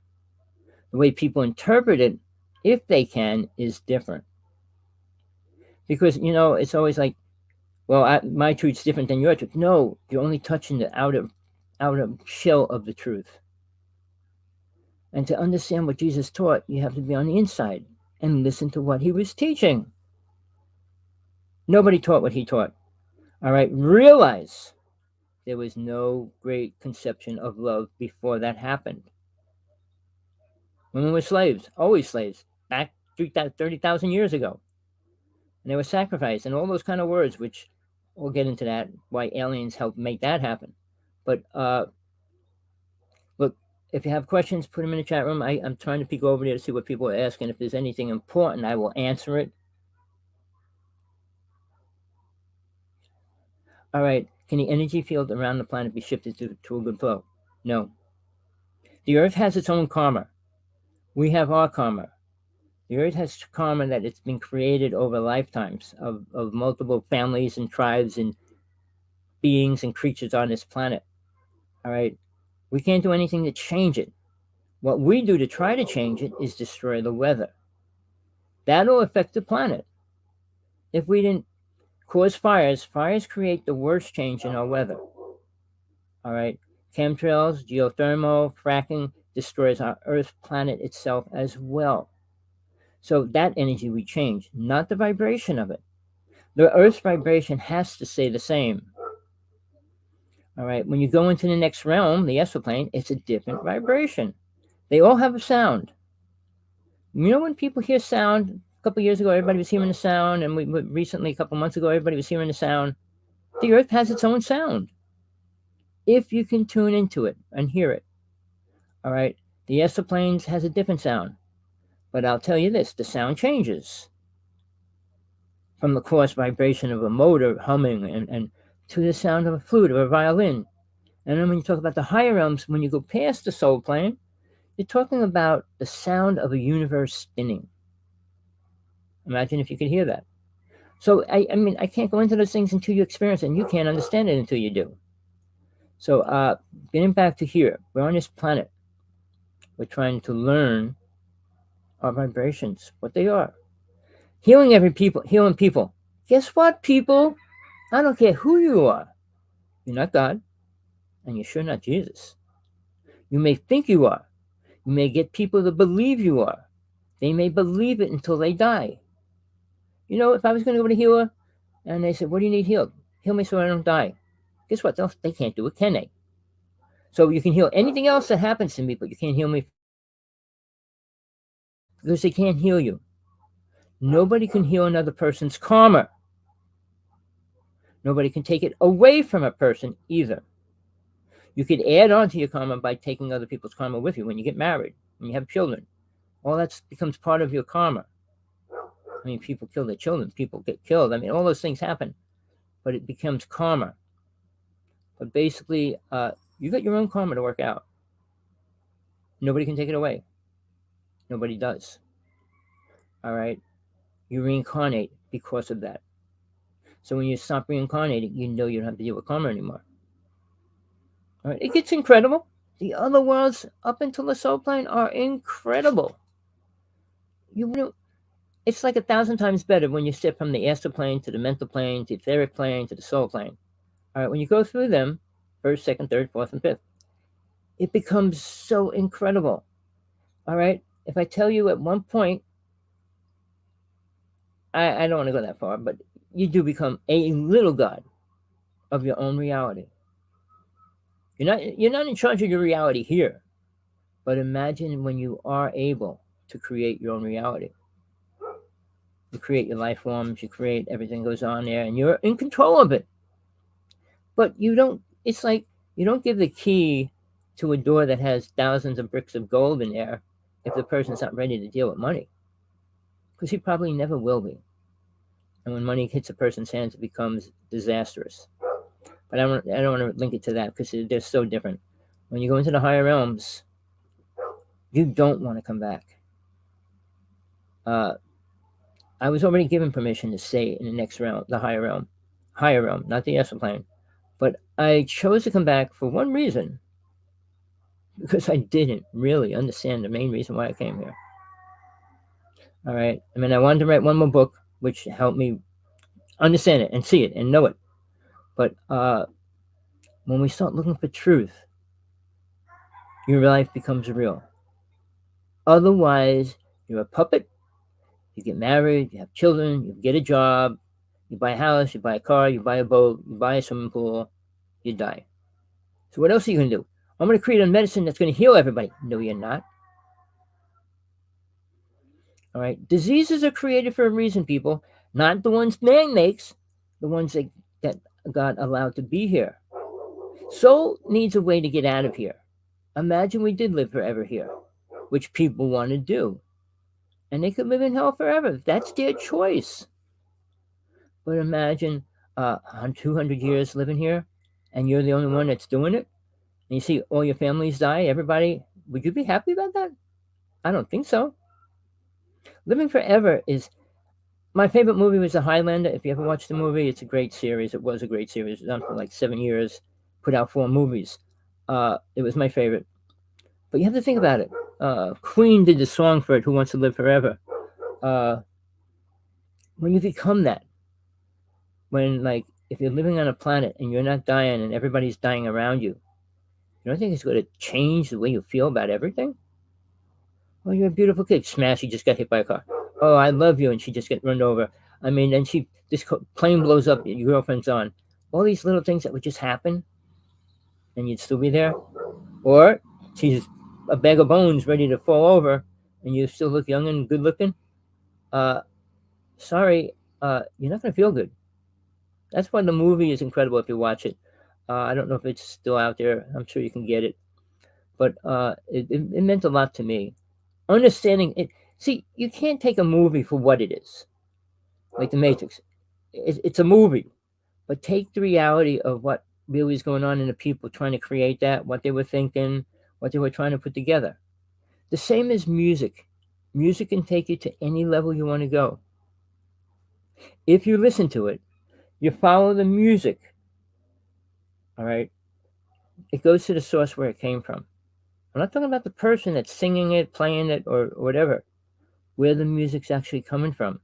The way people interpret it, if they can, is different. Because, it's always like, well, my truth's different than your truth. No, you're only touching the outer shell of the truth. And to understand what Jesus taught, you have to be on the inside and listen to what he was teaching. Nobody taught what he taught. All right, realize there was no great conception of love before that happened. Women were slaves, always slaves, back 30,000 years ago. And they were sacrificed, and all those kind of words, which we'll get into that, why aliens helped make that happen. But look, if you have questions, put them in the chat room. I'm trying to peek over there to see what people are asking. If there's anything important, I will answer it. All right, can the energy field around the planet be shifted to a good flow? No. The Earth has its own karma. We have our karma. The Earth has karma that it's been created over lifetimes of multiple families and tribes and beings and creatures on this planet. All right, we can't do anything to change it. What we do to try to change it is destroy the weather. That'll affect the planet. If we didn't cause fires create the worst change in our weather. All right, chemtrails, geothermal, fracking destroys our Earth planet itself as well. So that energy we change, not the vibration of it. The Earth's vibration has to stay the same. All right, when you go into the next realm, the astral plane, it's a different vibration. They all have a sound. You know, when people hear sound, a couple years ago, everybody was hearing the sound, and recently, a couple months ago, everybody was hearing the sound. The Earth has its own sound. If you can tune into it and hear it. All right, the astral planes has a different sound. But I'll tell you this, the sound changes from the coarse vibration of a motor humming and to the sound of a flute or a violin. And then when you talk about the higher realms, when you go past the soul plane, you're talking about the sound of a universe spinning. Imagine if you could hear that. So, I mean, I can't go into those things until you experience it, and you can't understand it until you do. So, getting back to here, we're on this planet. We're trying to learn our vibrations, what they are. Healing people. Guess what, people? I don't care who you are. You're not God, and you're sure not Jesus. You may think you are. You may get people to believe you are. They may believe it until they die. You know, if I was going to go to healer, and they said, what do you need healed? Heal me so I don't die. Guess what? They can't do it, can they? So you can heal anything else that happens to me, but you can't heal me because they can't heal you. Nobody can heal another person's karma. Nobody can take it away from a person either. You could add on to your karma by taking other people's karma with you when you get married, when you have children. All that becomes part of your karma. I mean, people kill their children, people get killed. I mean, all those things happen, but it becomes karma. But basically, you got your own karma to work out. Nobody can take it away. Nobody does. All right? You reincarnate because of that. So when you stop reincarnating, you know you don't have to deal with karma anymore. All right? It gets incredible. The other worlds up until the soul plane are incredible. It's like 1,000 times better when you step from the astral plane to the mental plane, to the etheric plane, to the soul plane. All right, when you go through them, first, second, third, fourth, and fifth, it becomes so incredible. All right, if I tell you at one point, I don't want to go that far, but you do become a little god of your own reality. You're not in charge of your reality here, but imagine when you are able to create your own reality. You create your life forms, you create everything goes on there, and you're in control of it. But you don't. It's like you don't give the key to a door that has thousands of bricks of gold in there if the person's not ready to deal with money, because he probably never will be. And when money hits a person's hands, it becomes disastrous. But I don't want to link it to that because they're so different. When you go into the higher realms, you don't want to come back. I was already given permission to stay in the next realm, the higher realm, not the astral plane. But I chose to come back for one reason, because I didn't really understand the main reason why I came here. All right. I mean, I wanted to write one more book, which helped me understand it and see it and know it. But when we start looking for truth, your life becomes real. Otherwise, you're a puppet. You get married, you have children, you get a job, you buy a house, you buy a car, you buy a boat, you buy a swimming pool, you die. So what else are you going to do? I'm going to create a medicine that's going to heal everybody. No, you're not. All right. Diseases are created for a reason, people. Not the ones man makes, the ones that God allowed to be here. Soul needs a way to get out of here. Imagine we did live forever here, which people want to do. And they could live in hell forever. That's their choice. But imagine 200 years living here, and you're the only one that's doing it. And you see all your families die, everybody. Would you be happy about that? I don't think so. Living forever is... My favorite movie was The Highlander. If you ever watched the movie, it's a great series. It was a great series. It was on for like 7 years. Put out 4 movies. It was my favorite. But you have to think about it. Queen did the song for it, Who Wants to Live Forever. When you become that, when, like, if you're living on a planet and you're not dying and everybody's dying around you, you don't think it's going to change the way you feel about everything? Oh, you're a beautiful kid. Smash, you just got hit by a car. Oh, I love you, and she just got run over. I mean, and this plane blows up, your girlfriend's on. All these little things that would just happen, and you'd still be there. Or she's a bag of bones ready to fall over, and you still look young and good looking. Sorry, you're not going to feel good. That's why the movie is incredible if you watch it. I don't know if it's still out there. I'm sure you can get it. But it meant a lot to me. Understanding it. See, you can't take a movie for what it is. Like The Matrix. It's a movie. But take the reality of what really is going on in the people trying to create that, what they were thinking, what they were trying to put together. The same as music. Music can take you to any level you want to go. If you listen to it, you follow the music. All right? It goes to the source where it came from. I'm not talking about the person that's singing it, playing it, or whatever. Where the music's actually coming from.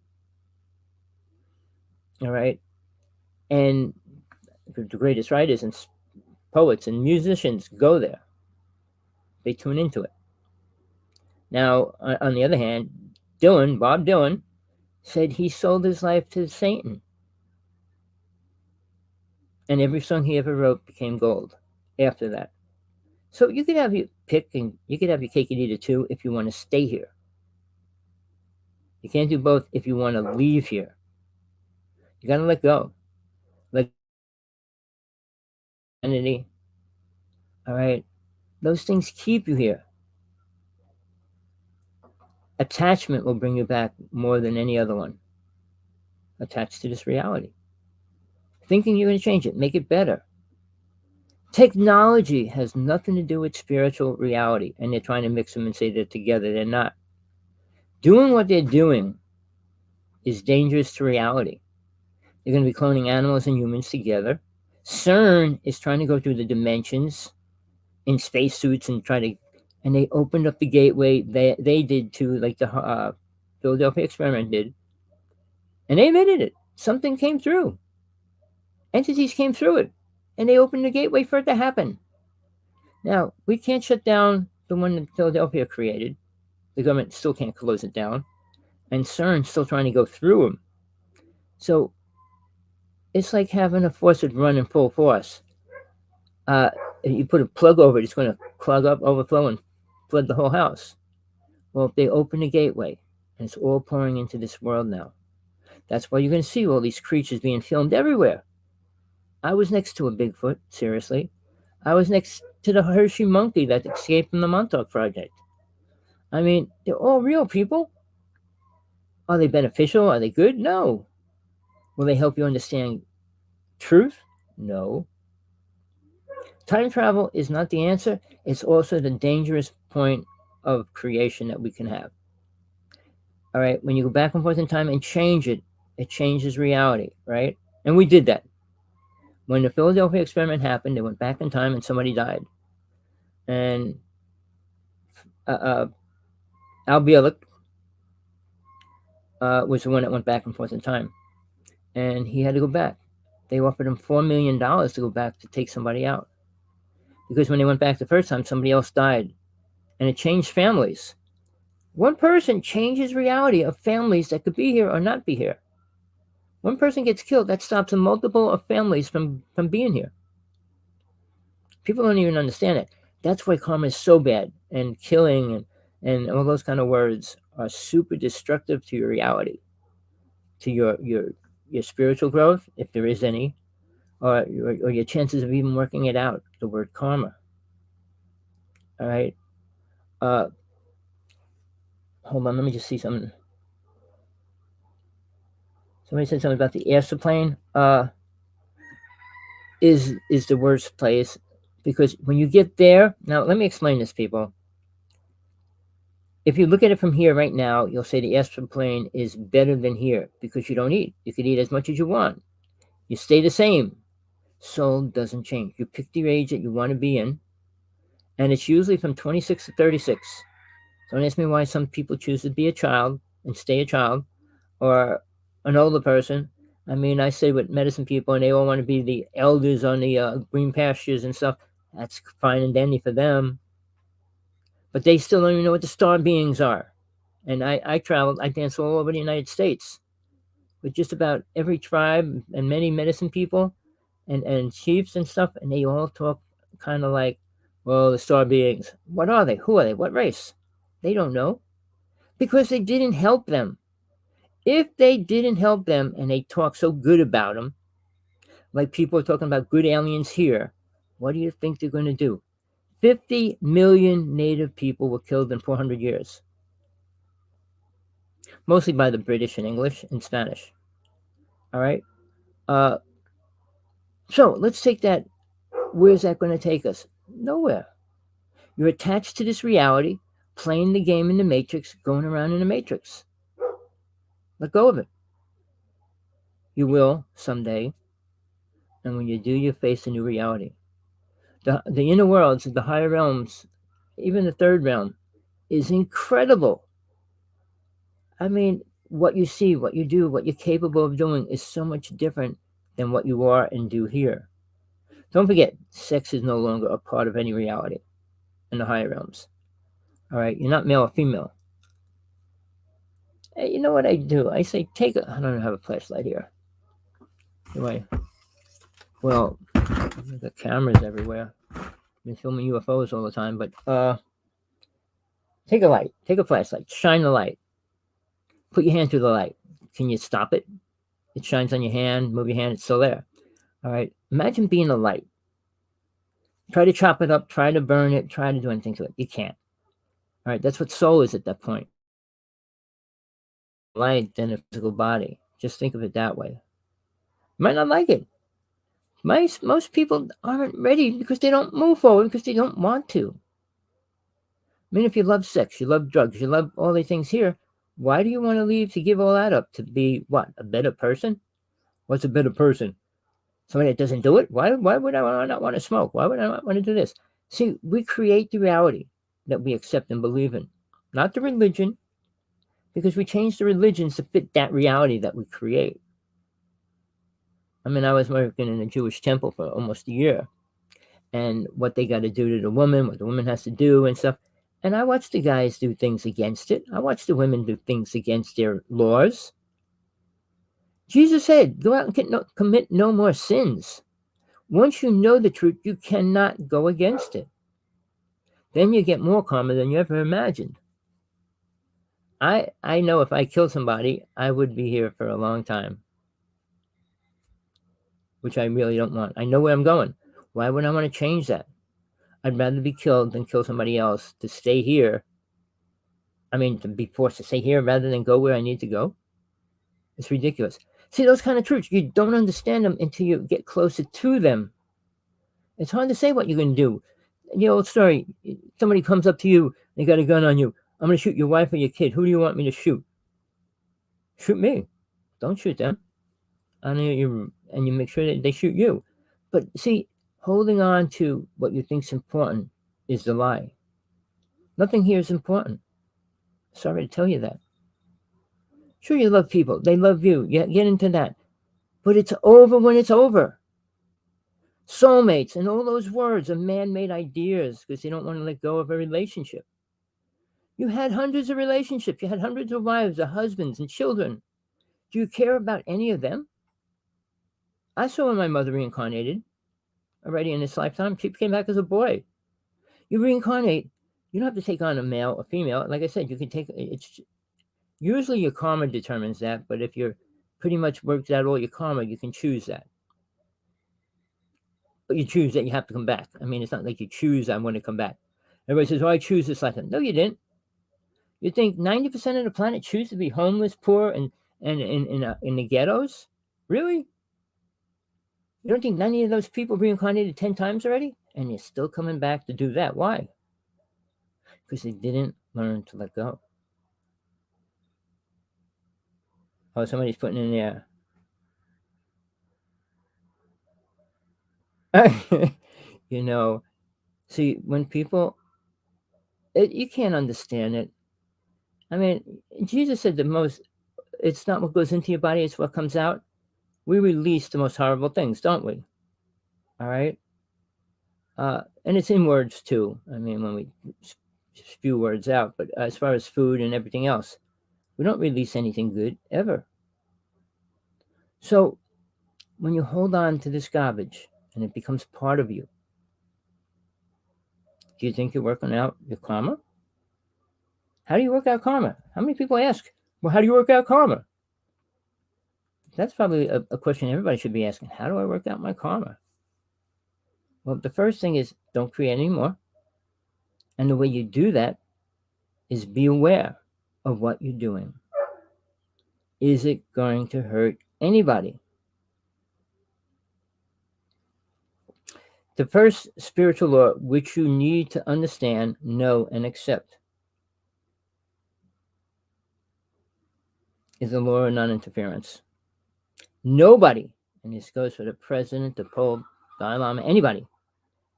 All right? And the greatest writers and poets and musicians go there. They tune into it. Now, on the other hand, Bob Dylan, said he sold his life to Satan. And every song he ever wrote became gold after that. So you could have your pick, and you could have your cake and eat it too if you want to stay here. You can't do both if you want to leave here. You got to let go. Let identity. All right? Those things keep you here. Attachment will bring you back more than any other one. Attached to this reality. Thinking you're going to change it, make it better. Technology has nothing to do with spiritual reality, and they're trying to mix them and say they're together. They're not. Doing what they're doing is dangerous to reality. They're going to be cloning animals and humans together. CERN is trying to go through the dimensions in spacesuits and they opened up the gateway. They did to, like, the Philadelphia experiment did, and they admitted it. Something came through. Entities came through it, and they opened the gateway for it to happen. Now, we can't shut down the one that Philadelphia created. The government still can't close it down, and CERN's still trying to go through them. So it's like having a faucet run in full force. If you put a plug over it, it's going to clog up, overflow, and flood the whole house. Well, if they open the gateway, and it's all pouring into this world now, that's why you're going to see all these creatures being filmed everywhere. I was next to a Bigfoot, seriously. I was next to the Hershey monkey that escaped from the Montauk Project. I mean, they're all real people. Are they beneficial? Are they good? No. Will they help you understand truth? No. Time travel is not the answer. It's also the dangerous point of creation that we can have. All right, when you go back and forth in time and change it, it changes reality, right? And we did that. When the Philadelphia experiment happened, they went back in time and somebody died. And Al Bielek was the one that went back and forth in time. And he had to go back. They offered him $4 million to go back to take somebody out. Because when they went back the first time, somebody else died. And it changed families. One person changes reality of families that could be here or not be here. One person gets killed, that stops a multiple of families from being here. People don't even understand it. That's why karma is so bad, and killing and all those kind of words are super destructive to your reality, to your spiritual growth, if there is any, or your chances of even working it out, the word karma. All right? Hold on, let me just see something. Somebody said something about the astral plane. Is the worst place, because when you get there, now let me explain this, people. If you look at it from here right now, you'll say the astral plane is better than here because you don't eat. You can eat as much as you want. You stay the same. Soul doesn't change. You pick the age that you want to be in, and it's usually from 26 to 36. Don't ask me why some people choose to be a child and stay a child, or an older person. I mean, I say with medicine people, and they all want to be the elders on the green pastures and stuff. That's fine and dandy for them. But they still don't even know what the star beings are. And I traveled, I danced all over the United States with just about every tribe and many medicine people and chiefs and stuff. And they all talk kind of like, well, the star beings. What are they? Who are they? What race? They don't know. Because they didn't help them. If they didn't help them and they talk so good about them, like people are talking about good aliens here, what do you think they're going to do? 50 million native people were killed in 400 years. Mostly by the British and English and Spanish. All right? So let's take that. Where's that going to take us? Nowhere. You're attached to this reality, playing the game in the Matrix, going around in the Matrix. Let go of it. You will someday. And when you do, you face a new reality. The inner worlds, the higher realms, even the third realm, is incredible. I mean, what you see, what you do, what you're capable of doing is so much different than what you are and do here. Don't forget, sex is no longer a part of any reality in the higher realms. All right, you're not male or female. Hey, you know what I do? I say, I don't have a flashlight here. Do I? Well, the cameras everywhere. I've been filming UFOs all the time, but take a light, take a flashlight, shine the light. Put your hand through the light. Can you stop it? It shines on your hand, move your hand, it's still there. All right, imagine being a light. Try to chop it up, try to burn it, try to do anything to it. You can't. All right, that's what soul is at that point. Light than a physical body. Just think of it that way. You might not like it. Most people aren't ready because they don't move forward because they don't want to. I mean, if you love sex, you love drugs, you love all these things here, why do you want to leave to give all that up to be what? A better person? What's a better person? Somebody that doesn't do it? Why would I not want to smoke? Why would I not want to do this? See, we create the reality that we accept and believe in. Not the religion, because we change the religions to fit that reality that we create. I mean, I was working in a Jewish temple for almost a year, and what they got to do to the woman, what the woman has to do, and stuff. And I watched the guys do things against it. I watched the women do things against their laws. Jesus said, go out and commit no more sins. Once you know the truth, you cannot go against it. Then you get more karma than you ever imagined. I know if I killed somebody, I would be here for a long time, which I really don't want. I know where I'm going. Why would I want to change that? I'd rather be killed than kill somebody else to stay here. I mean, to be forced to stay here rather than go where I need to go. It's ridiculous. See, those kind of truths, you don't understand them until you get closer to them. It's hard to say what you're going to do. The old story, somebody comes up to you, they got a gun on you. I'm going to shoot your wife or your kid. Who do you want me to shoot? Shoot me. Don't shoot them. And you make sure that they shoot you. But see, holding on to what you think's important is the lie. Nothing here is important. Sorry to tell you that. Sure, you love people. They love you. Yeah, get into that. But it's over when it's over. Soulmates and all those words are man-made ideas because they don't want to let go of a relationship. You had hundreds of relationships. You had hundreds of wives, of husbands, and children. Do you care about any of them? I saw when my mother reincarnated already in this lifetime. She came back as a boy. You reincarnate. You don't have to take on a male or female. Like I said, you can take it's. Usually your karma determines that, but if you're pretty much worked out all your karma, you can choose that. But you choose that you have to come back. I mean, it's not like you choose I want to come back. Everybody says, oh, I choose this lifetime. No, you didn't. You think 90% of the planet choose to be homeless, poor, and in the ghettos? Really? You don't think 90 of those people reincarnated 10 times already? And they're still coming back to do that. Why? Because they didn't learn to let go. Oh, somebody's putting in there. You know, see, when people, you can't understand it. I mean, Jesus said it's not what goes into your body, it's what comes out. We release the most horrible things, don't we? All right? And it's in words too. I mean, when we spew words out, but as far as food and everything else, we don't release anything good ever. So when you hold on to this garbage and it becomes part of you, do you think you're working out your karma? How do you work out karma? How many people ask, well, how do you work out karma? That's probably a question everybody should be asking. How do I work out my karma? Well, the first thing is don't create any more. And the way you do that is be aware of what you're doing. Is it going to hurt anybody? The first spiritual law which you need to understand, know, and accept is the law of non-interference. Nobody, and this goes for the president, the Pope, Dalai Lama, anybody,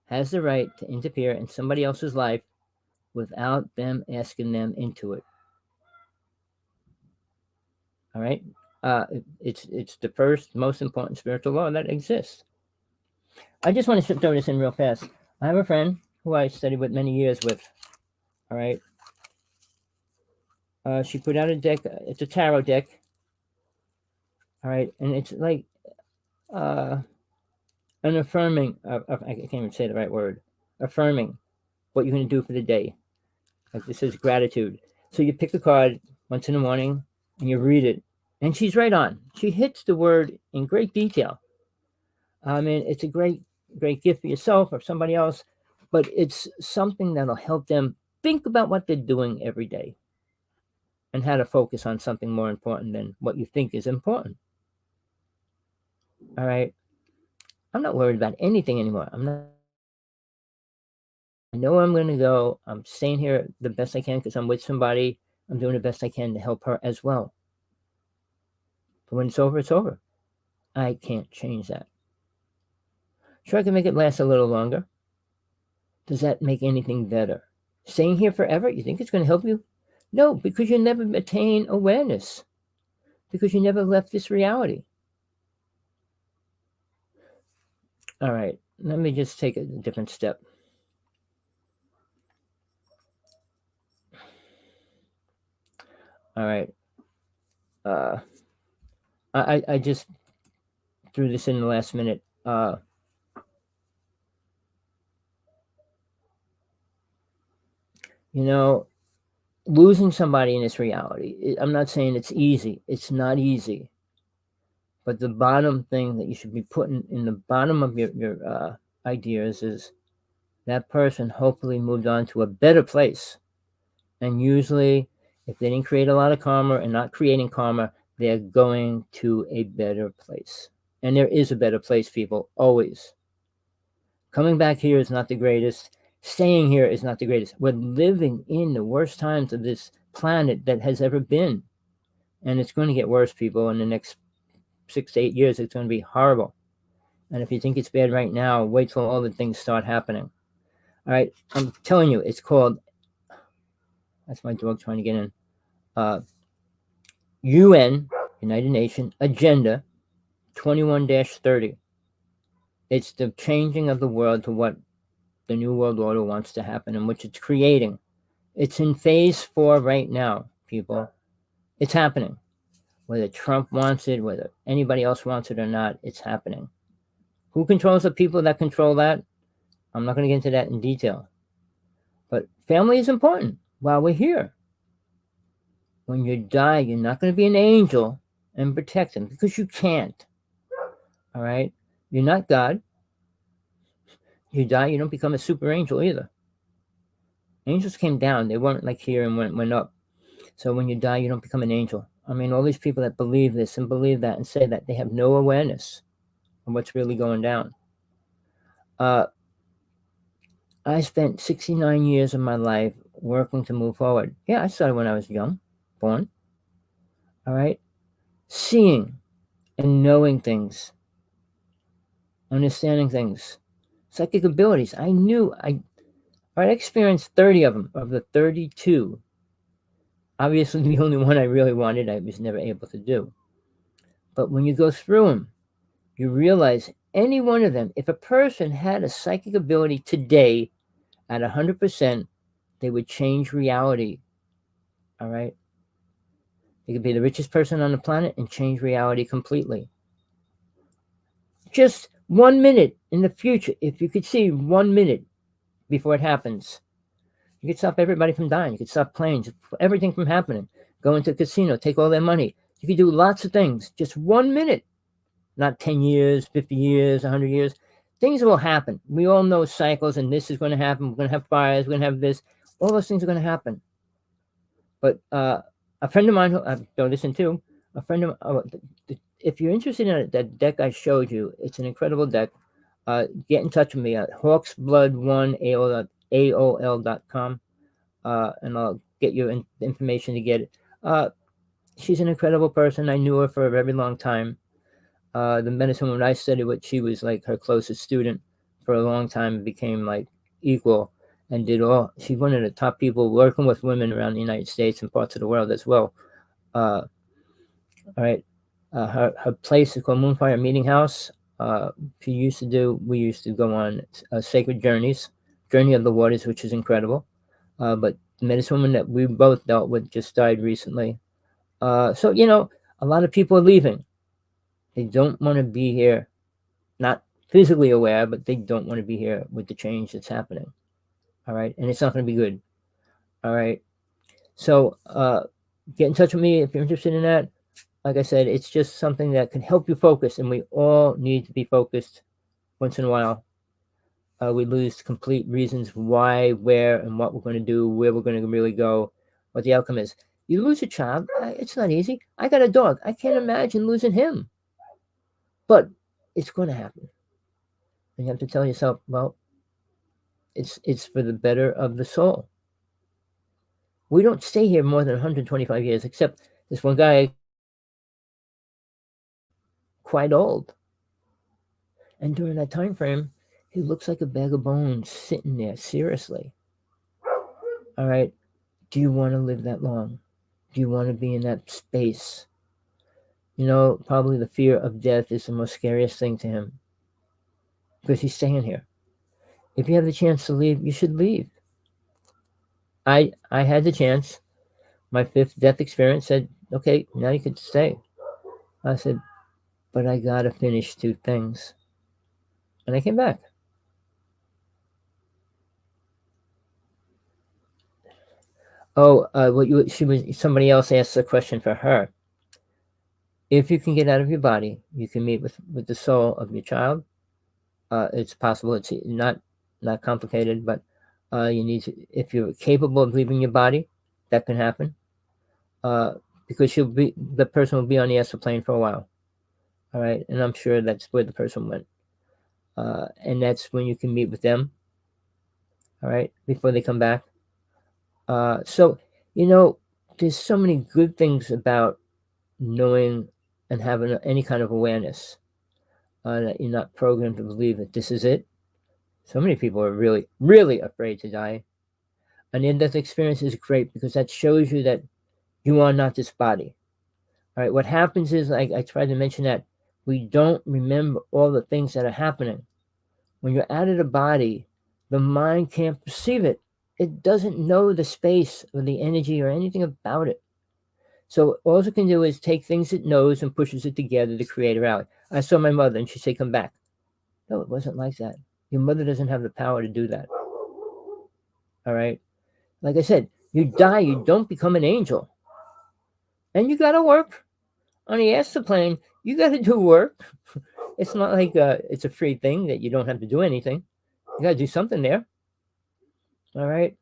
has the right to interfere in somebody else's life without them asking them into it. All right? It's the first most important spiritual law that exists. I just want to throw this in real fast. I have a friend who I studied with many years with. All right? She put out a deck. It's a tarot deck. All right? And it's like an affirming, I can't even say the right word, affirming what you're going to do for the day. Like this is gratitude. So you pick a card once in the morning and you read it. And she's right on. She hits the word in great detail. I mean, it's a great gift for yourself or somebody else, but it's something that'll help them think about what they're doing every day and how to focus on something more important than what you think is important. All right. I'm not worried about anything anymore. I know where I'm going to go. I'm staying here the best I can because I'm with somebody. I'm doing the best I can to help her as well. But when it's over, it's over. I can't change that. Sure, I can make it last a little longer. Does that make anything better? Staying here forever, you think it's going to help you? No, because you never attain awareness, because you never left this reality. All right, let me just take a different step. All right. Uh, I just threw this in the last minute. You know, losing somebody in this reality, I'm not saying it's easy. It's not easy. But the bottom thing that you should be putting in the bottom of your ideas is that person hopefully moved on to a better place. And usually, if they didn't create a lot of karma and not creating karma, they're going to a better place. And there is a better place, people, always. Coming back here is not the greatest. Staying here is not the greatest. We're living in the worst times of this planet that has ever been. And it's going to get worse, people, in the next 6 to 8 years. It's going to be horrible. And if you think it's bad right now, wait till all the things start happening. All right. I'm telling you, it's called, that's my dog trying to get in. UN, United Nations Agenda 21-30. It's the changing of the world to what the New World Order wants to happen, and which it's creating. It's in phase 4 right now, people. It's happening. Whether Trump wants it, whether anybody else wants it or not, it's happening. Who controls the people that control that? I'm not going to get into that in detail. But family is important while we're here. When you die, you're not going to be an angel and protect them, because you can't. All right? You're not God. You die, you don't become a super angel either. Angels came down. They weren't like here and went up. So when you die, you don't become an angel. I mean, all these people that believe this and believe that and say that, they have no awareness of what's really going down. I spent 69 years of my life working to move forward. Yeah, I started when I was young, born. All right? Seeing and knowing things, understanding things, psychic abilities. I experienced 30 of them. Of the 32, obviously the only one I really wanted, I was never able to do. But when you go through them, you realize any one of them, if a person had a psychic ability today at 100%, they would change reality. All right? They could be the richest person on the planet and change reality completely. Just 1 minute in the future, if you could see 1 minute before it happens, you could stop everybody from dying. You could stop planes, everything from happening. Go into a casino, take all their money. You could do lots of things. Just 1 minute, not 10 years, 50 years, 100 years. Things will happen. We all know cycles, and this is going to happen. We're going to have fires. We're going to have this. All those things are going to happen. But a friend of mine, who I've listened to, a friend of if you're interested in that deck I showed you, it's an incredible deck. Get in touch with me at hawksblood1 AOL.com, and I'll get you information to get it. She's an incredible person. I knew her for a very long time. The medicine woman I studied with, she was like her closest student for a long time, became like equal, and she's one of the top people working with women around the United States and parts of the world as well. All right. Her place is called Moonfire Meeting House. We used to go on sacred journeys, Journey of the Waters, which is incredible. But the medicine woman that we both dealt with just died recently. So, a lot of people are leaving. They don't want to be here, not physically aware, but they don't want to be here with the change that's happening. All right. And it's not going to be good. All right. So get in touch with me if you're interested in that. Like I said, it's just something that can help you focus, and we all need to be focused once in a while. We lose complete reasons why, where, and what we're going to do, where we're going to really go, what the outcome is. You lose a child, it's not easy. I got a dog. I can't imagine losing him. But it's going to happen. And you have to tell yourself, well, it's for the better of the soul. We don't stay here more than 125 years, except this one guy, quite old. And during that time frame, he looks like a bag of bones sitting there, seriously. All right. do you want to live that long? Do you want to be in that space? You know, probably the fear of death is the most scariest thing to him because he's staying here. If you have the chance to leave, you should leave. I had the chance. My fifth death experience said, okay, now you can stay. I said, but I gotta finish two things. And I came back. Oh, somebody else asked a question for her. If you can get out of your body, you can meet with the soul of your child. It's possible. It's not complicated, but you need to. If you're capable of leaving your body, that can happen. Because the person will be on the astral plane for a while. All right, and I'm sure that's where the person went. And that's when you can meet with them. All right, before they come back. So you know, there's so many good things about knowing and having any kind of awareness that you're not programmed to believe that this is it. So many people are really, really afraid to die. An in-death experience is great because that shows you that you are not this body. All right. What happens is, like I tried to mention, that we don't remember all the things that are happening. When you're out of the body, the mind can't perceive it. It doesn't know the space or the energy or anything about it. So all it can do is take things it knows and pushes it together to create a reality. I saw my mother and she said, come back. No, it wasn't like that. Your mother doesn't have the power to do that. All right. Like I said, you die, you don't become an angel. And you got to work. On the astral plane, you got to do work. It's not like it's a free thing that you don't have to do anything. You got to do something there. All right.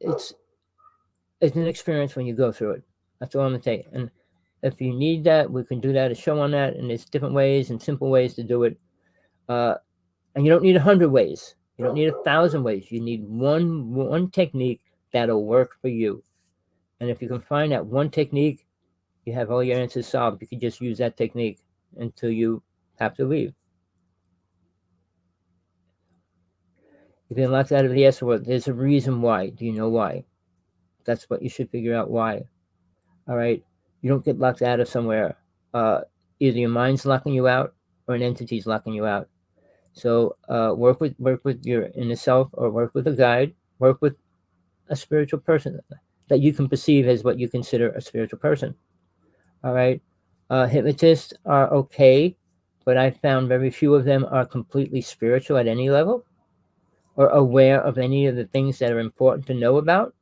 It's an experience when you go through it. That's all I'm going to say. And if you need that, we can do that, a show on that. And there's different ways and simple ways to do it. And you don't need 100 ways. You don't need 1,000 ways. You need one technique that'll work for you. And if you can find that one technique, you have all your answers solved. You can just use that technique until you have to leave. You've been locked out of the astral world. There's a reason why. Do you know why? That's what you should figure out why. All right. You don't get locked out of somewhere. Either your mind's locking you out or an entity's locking you out. So work with your inner self, or work with a guide. Work with a spiritual person that you can perceive as what you consider a spiritual person. All right. Hypnotists are okay, but I found very few of them are completely spiritual at any level or aware of any of the things that are important to know about.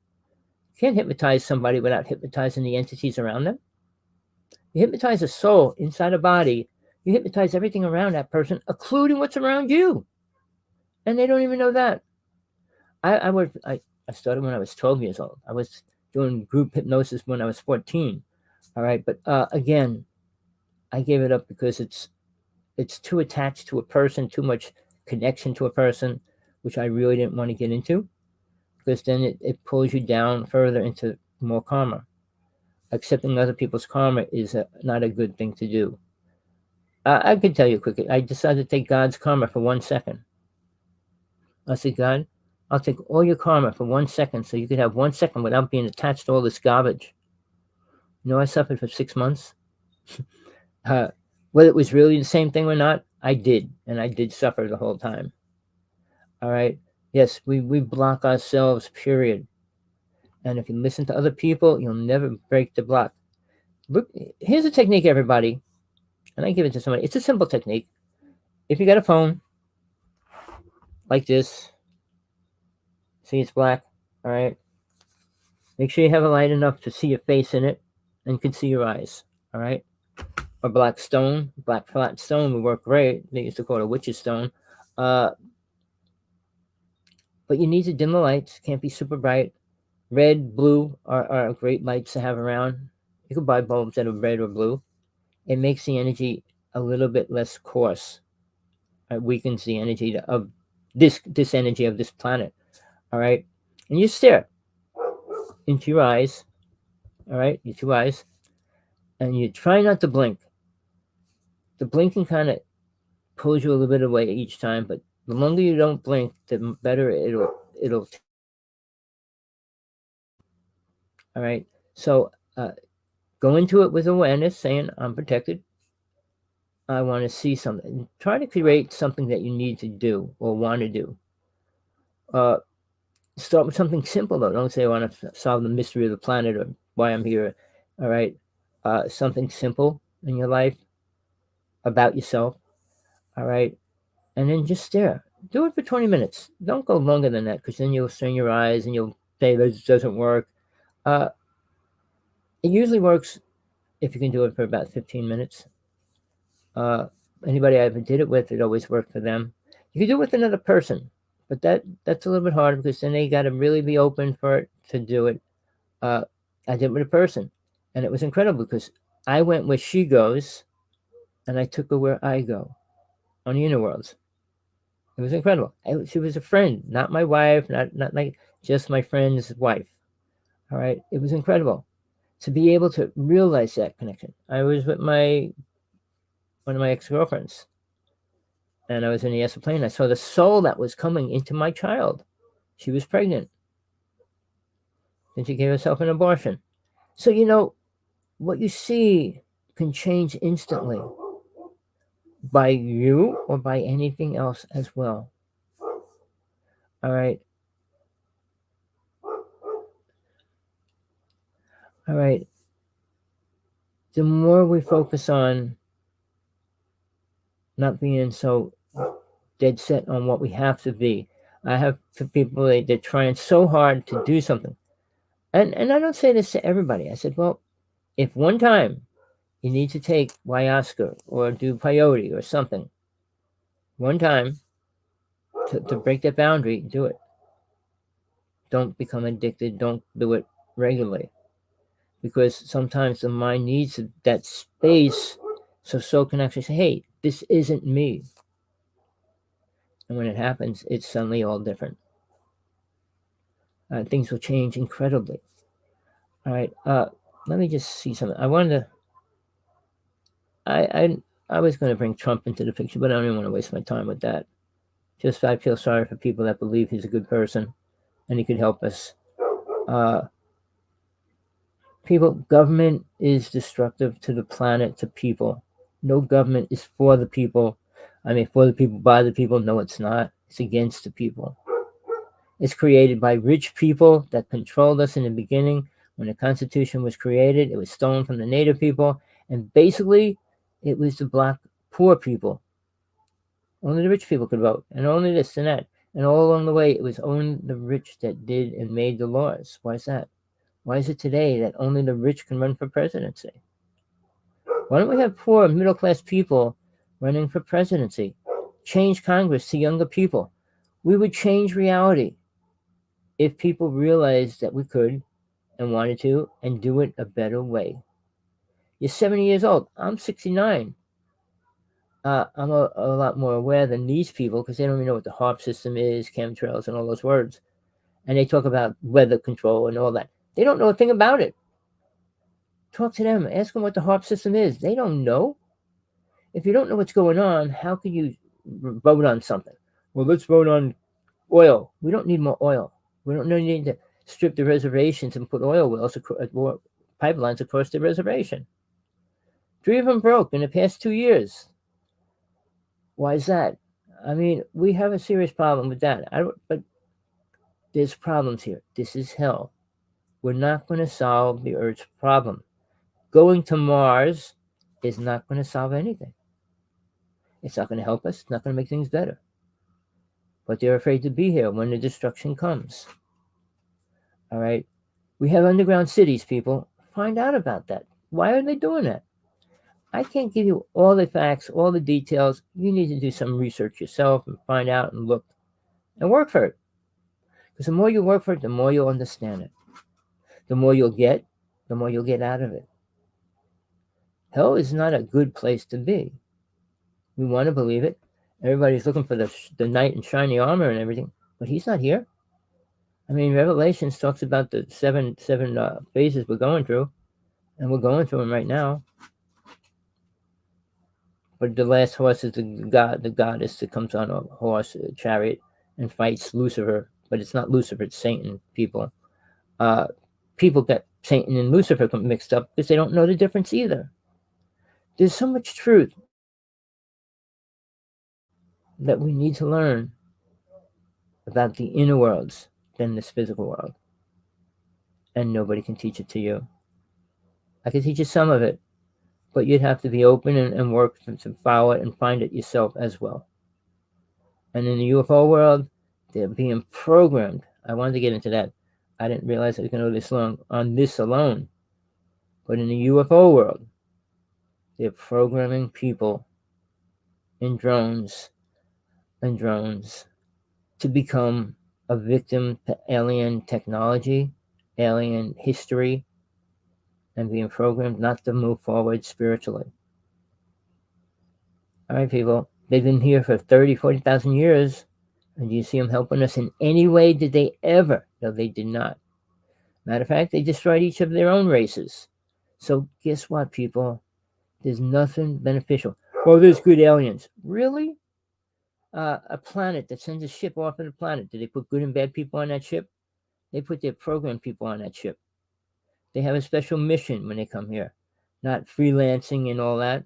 You can't hypnotize somebody without hypnotizing the entities around them. You hypnotize a soul inside a body, you hypnotize everything around that person, including what's around you. And they don't even know that. I started when I was 12 years old. I was doing group hypnosis when I was 14. All right. But again, I gave it up because it's too attached to a person, too much connection to a person, which I really didn't want to get into, because then it pulls you down further into more karma. Accepting other people's karma is not a good thing to do. I could tell you quickly. I decided to take God's karma for 1 second. I said, God, I'll take all your karma for 1 second so you could have 1 second without being attached to all this garbage. You know, I suffered for 6 months. Whether it was really the same thing or not, I did. And I did suffer the whole time. All right. Yes, we block ourselves, period. And if you listen to other people, you'll never break the block. Look, here's a technique, everybody. And I give it to somebody. It's a simple technique. If you got a phone like this, see it's black, all right? Make sure you have a light enough to see your face in it and can see your eyes, all right? A black stone, black flat stone would work great. They used to call it a witch's stone. But you need to dim the lights. Can't be super bright. Red, blue are great lights to have around. You can buy bulbs that are red or blue. It makes the energy a little bit less coarse. It weakens the energy of this energy of this planet. All right. And you stare into your eyes. All right. Your two eyes. And you try not to blink. The blinking kind of pulls you a little bit away each time, but the longer you don't blink, the better it'll All right. So go into it with awareness, saying, I'm protected. I want to see something. Try to create something that you need to do or want to do. Uh, Start with something simple, though. Don't say I want to solve the mystery of the planet or why I'm here. All right. Something simple in your life about yourself. All right. And then just stare. Do it for 20 minutes. Don't go longer than that because then you'll strain your eyes and you'll say this doesn't work. Uh, it usually works if you can do it for about 15 minutes. Uh, Anybody I ever did it with, it always worked for them. You can do it with another person, but that's a little bit harder because then they got to really be open for it to do it. Uh, I did it with a person, and it was incredible because I went where she goes, and I took her where I go on the inner worlds. It was incredible. She was a friend, not my wife, not like just my friend's wife. All right, it was incredible to be able to realize that connection. I was with one of my ex-girlfriends, and I was in the astral plane. I saw the soul that was coming into my child. She was pregnant. Then she gave herself an abortion. So, what you see can change instantly by you or by anything else as well. All right. All right. The more we focus on not being so dead set on what we have to be, I have people they're trying so hard to do something. And I don't say this to everybody. I said, well, if one time you need to take ayahuasca or do peyote or something, one time to break that boundary, do it. Don't become addicted. Don't do it regularly. Because sometimes the mind needs that space so soul can actually say, hey, this isn't me. And when it happens, it's suddenly all different. Things will change incredibly. All right. Let me just see something. I wanted to. I was going to bring Trump into the picture, but I don't even want to waste my time with that. Just I feel sorry for people that believe he's a good person and he could help us. Government is destructive to the planet, to people. No government is for the people. I mean, for the people, by the people. No, it's not. It's against the people. It's created by rich people that controlled us in the beginning. When the Constitution was created, it was stolen from the Native people. And basically, it was the black poor people. Only the rich people could vote. And only this and that. And all along the way, it was only the rich that did and made the laws. Why is that? Why is it today that only the rich can run for presidency? Why don't we have poor, middle-class people running for presidency? Change Congress to younger people. We would change reality if people realized that we could and wanted to and do it a better way. You're 70 years old. I'm 69. I'm a lot more aware than these people because they don't even know what the HARP system is, chemtrails, and all those words. And they talk about weather control and all that. They don't know a thing about it. Talk to them. Ask them what the HARP system is. They don't know. If you don't know what's going on, how can you vote on something? Well, let's vote on oil. We don't need more oil. We don't need to strip the reservations and put oil wells, pipelines across the reservation. 3 of them broke in the past 2 years. Why is that? I mean, we have a serious problem with that. But there's problems here. This is hell. We're not going to solve the Earth's problem. Going to Mars is not going to solve anything. It's not going to help us. It's not going to make things better. But they're afraid to be here when the destruction comes. All right? We have underground cities, people. Find out about that. Why are they doing that? I can't give you all the facts, all the details. You need to do some research yourself and find out and look and work for it. Because the more you work for it, the more you'll understand it. The more you'll get, the more you'll get out of it. Hell is not a good place to be. We want to believe it. Everybody's looking for the knight in shiny armor and everything, but he's not here. I mean, Revelations talks about the seven phases we're going through, and we're going through them right now. But the last horse is the goddess that comes on a horse, a chariot, and fights Lucifer. But it's not Lucifer; it's Satan. People get Satan and Lucifer get mixed up because they don't know the difference either. There's so much truth that we need to learn about the inner worlds than this physical world. And nobody can teach it to you. I can teach you some of it, but you'd have to be open and work to follow it and find it yourself as well. And in the UFO world, they're being programmed. I wanted to get into that. I didn't realize I was going to go this long on this alone. But in the UFO world, they're programming people in drones to become a victim to alien technology, alien history, and being programmed not to move forward spiritually. All right, people, they've been here for 30, 40,000 years, and do you see them helping us in any way? Did they ever? No, they did not. Matter of fact, they destroyed each of their own races. So guess what, people? There's nothing beneficial. Well, there's good aliens. Really? A planet that sends a ship off of the planet. Do they put good and bad people on that ship? They put their program people on that ship. They have a special mission when they come here, not freelancing and all that.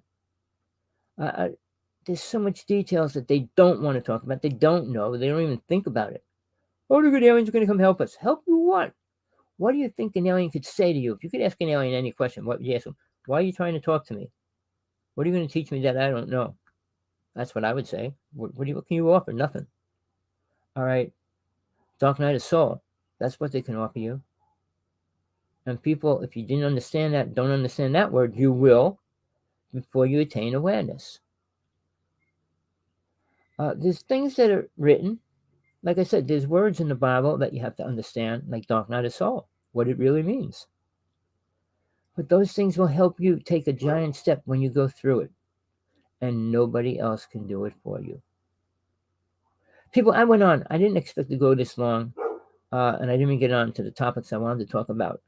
There's so much details that they don't want to talk about. They don't know. They don't even think about it. Oh, the good aliens are going to come help us. Help you what? What do you think an alien could say to you? If you could ask an alien any question, what would you ask them? Why are you trying to talk to me? What are you going to teach me that I don't know? That's what I would say. What can you offer? Nothing. All right. Dark night of soul. That's what they can offer you. And people, if you didn't understand that, don't understand that word, you will before you attain awareness. There's things that are written. Like I said, there's words in the Bible that you have to understand, like dark night of soul, what it really means. But those things will help you take a giant step when you go through it. And nobody else can do it for you. People, I went on. I didn't expect to go this long. And I didn't even get on to the topics I wanted to talk about.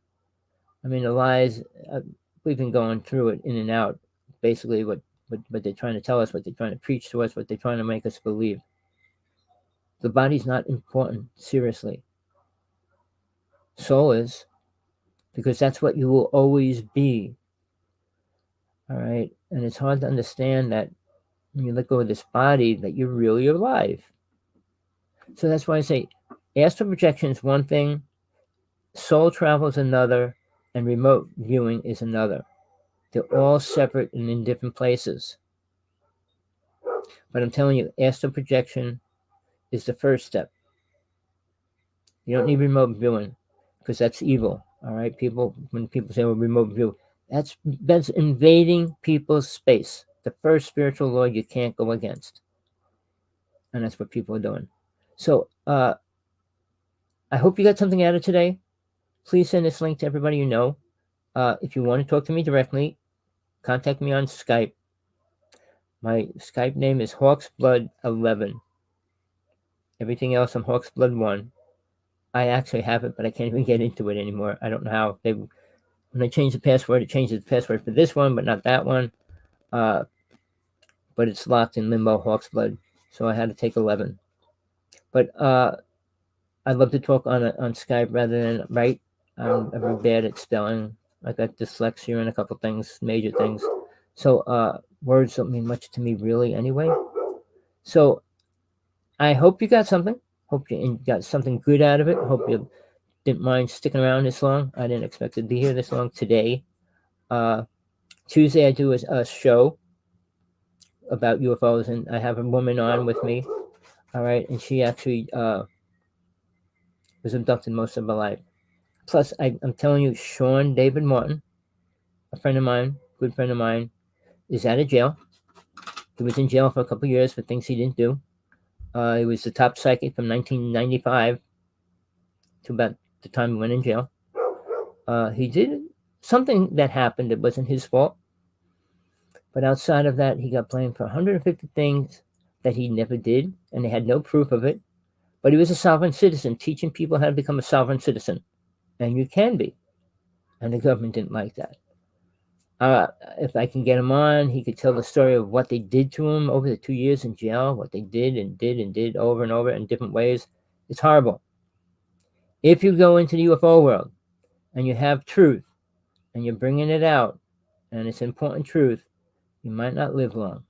I mean, the lies, we've been going through it in and out. Basically, what they're trying to tell us, what they're trying to preach to us, what they're trying to make us believe. The body's not important, seriously. Soul is, because that's what you will always be. All right? And it's hard to understand that when you let go of this body, that you're really alive. So that's why I say astral projection is one thing, soul travel is another, and remote viewing is another. They're all separate and in different places. But I'm telling you, astral projection is the first step. You don't need remote viewing because that's evil. All right, people. When people say, "Well, remote view," that's invading people's space. The first spiritual law you can't go against, and that's what people are doing. So, I hope you got something out of today. Please send this link to everybody you know. If you want to talk to me directly, contact me on Skype. My Skype name is Hawksblood11. Everything else, I'm Hawksblood1. I actually have it, but I can't even get into it anymore. I don't know how. When I change the password, it changes the password for this one, but not that one. But it's locked in limbo, Hawksblood. So I had to take 11. But I'd love to talk on Skype rather than write. I'm very bad at spelling. I got dyslexia and a couple things, major things. So words don't mean much to me really anyway. So I hope you got something. Hope you got something good out of it. Hope you didn't mind sticking around this long. I didn't expect to be here this long today. Tuesday I do a show about UFOs, and I have a woman on with me. All right, and she actually was abducted most of her life. Plus, I'm telling you, Sean David Martin, a friend of mine, good friend of mine, is out of jail. He was in jail for a couple of years for things he didn't do. He was the top psychic from 1995 to about the time he went in jail. He did something that happened. It wasn't his fault. But outside of that, he got blamed for 150 things that he never did, and they had no proof of it. But he was a sovereign citizen, teaching people how to become a sovereign citizen. And you can be. And the government didn't like that. If I can get him on, he could tell the story of what they did to him over the 2 years in jail, what they did and did over and over in different ways. It's horrible. If you go into the UFO world, and you have truth, and you're bringing it out, and it's important truth, you might not live long.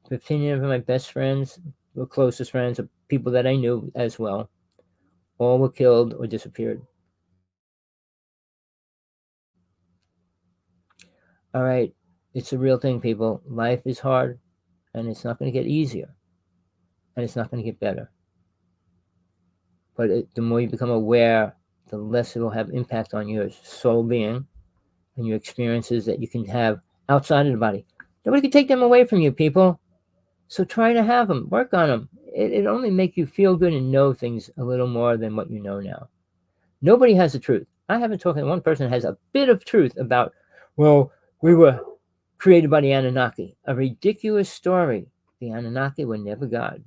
15 of my best friends, the closest friends, or people that I knew as well, all were killed or disappeared. All right, it's a real thing, people. Life is hard, and it's not going to get easier, and it's not going to get better. But the more you become aware, the less it will have impact on your soul being and your experiences that you can have outside of the body. Nobody can take them away from you, people. So try to have them, work on them. It only make you feel good and know things a little more than what you know now. Nobody has the truth. I haven't talked to one person that has a bit of truth about, well, we were created by the Anunnaki. A ridiculous story. The Anunnaki were never God.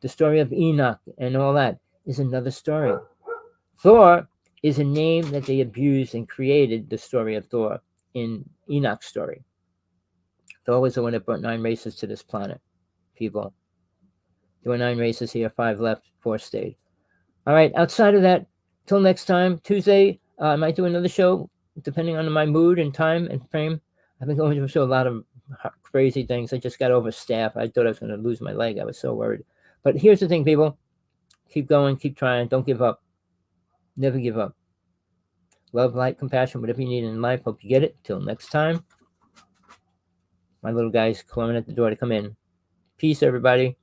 The story of Enoch and all that is another story. Thor is a name that they abused and created the story of Thor in Enoch's story. Thor was the one that brought 9 races to this planet, people. There were 9 races here, 5 left, 4 stayed. All right, outside of that, till next time, Tuesday, I might do another show, depending on my mood and time and frame. I've been going through a lot of crazy things. I just got overstaffed. I thought I was going to lose my leg. I was so worried. But here's the thing, people. Keep going, keep trying. Don't give up. Never give up. Love, light, compassion, whatever you need in life. Hope you get it. Till next time. My little guy's clamoring at the door to come in. Peace, everybody.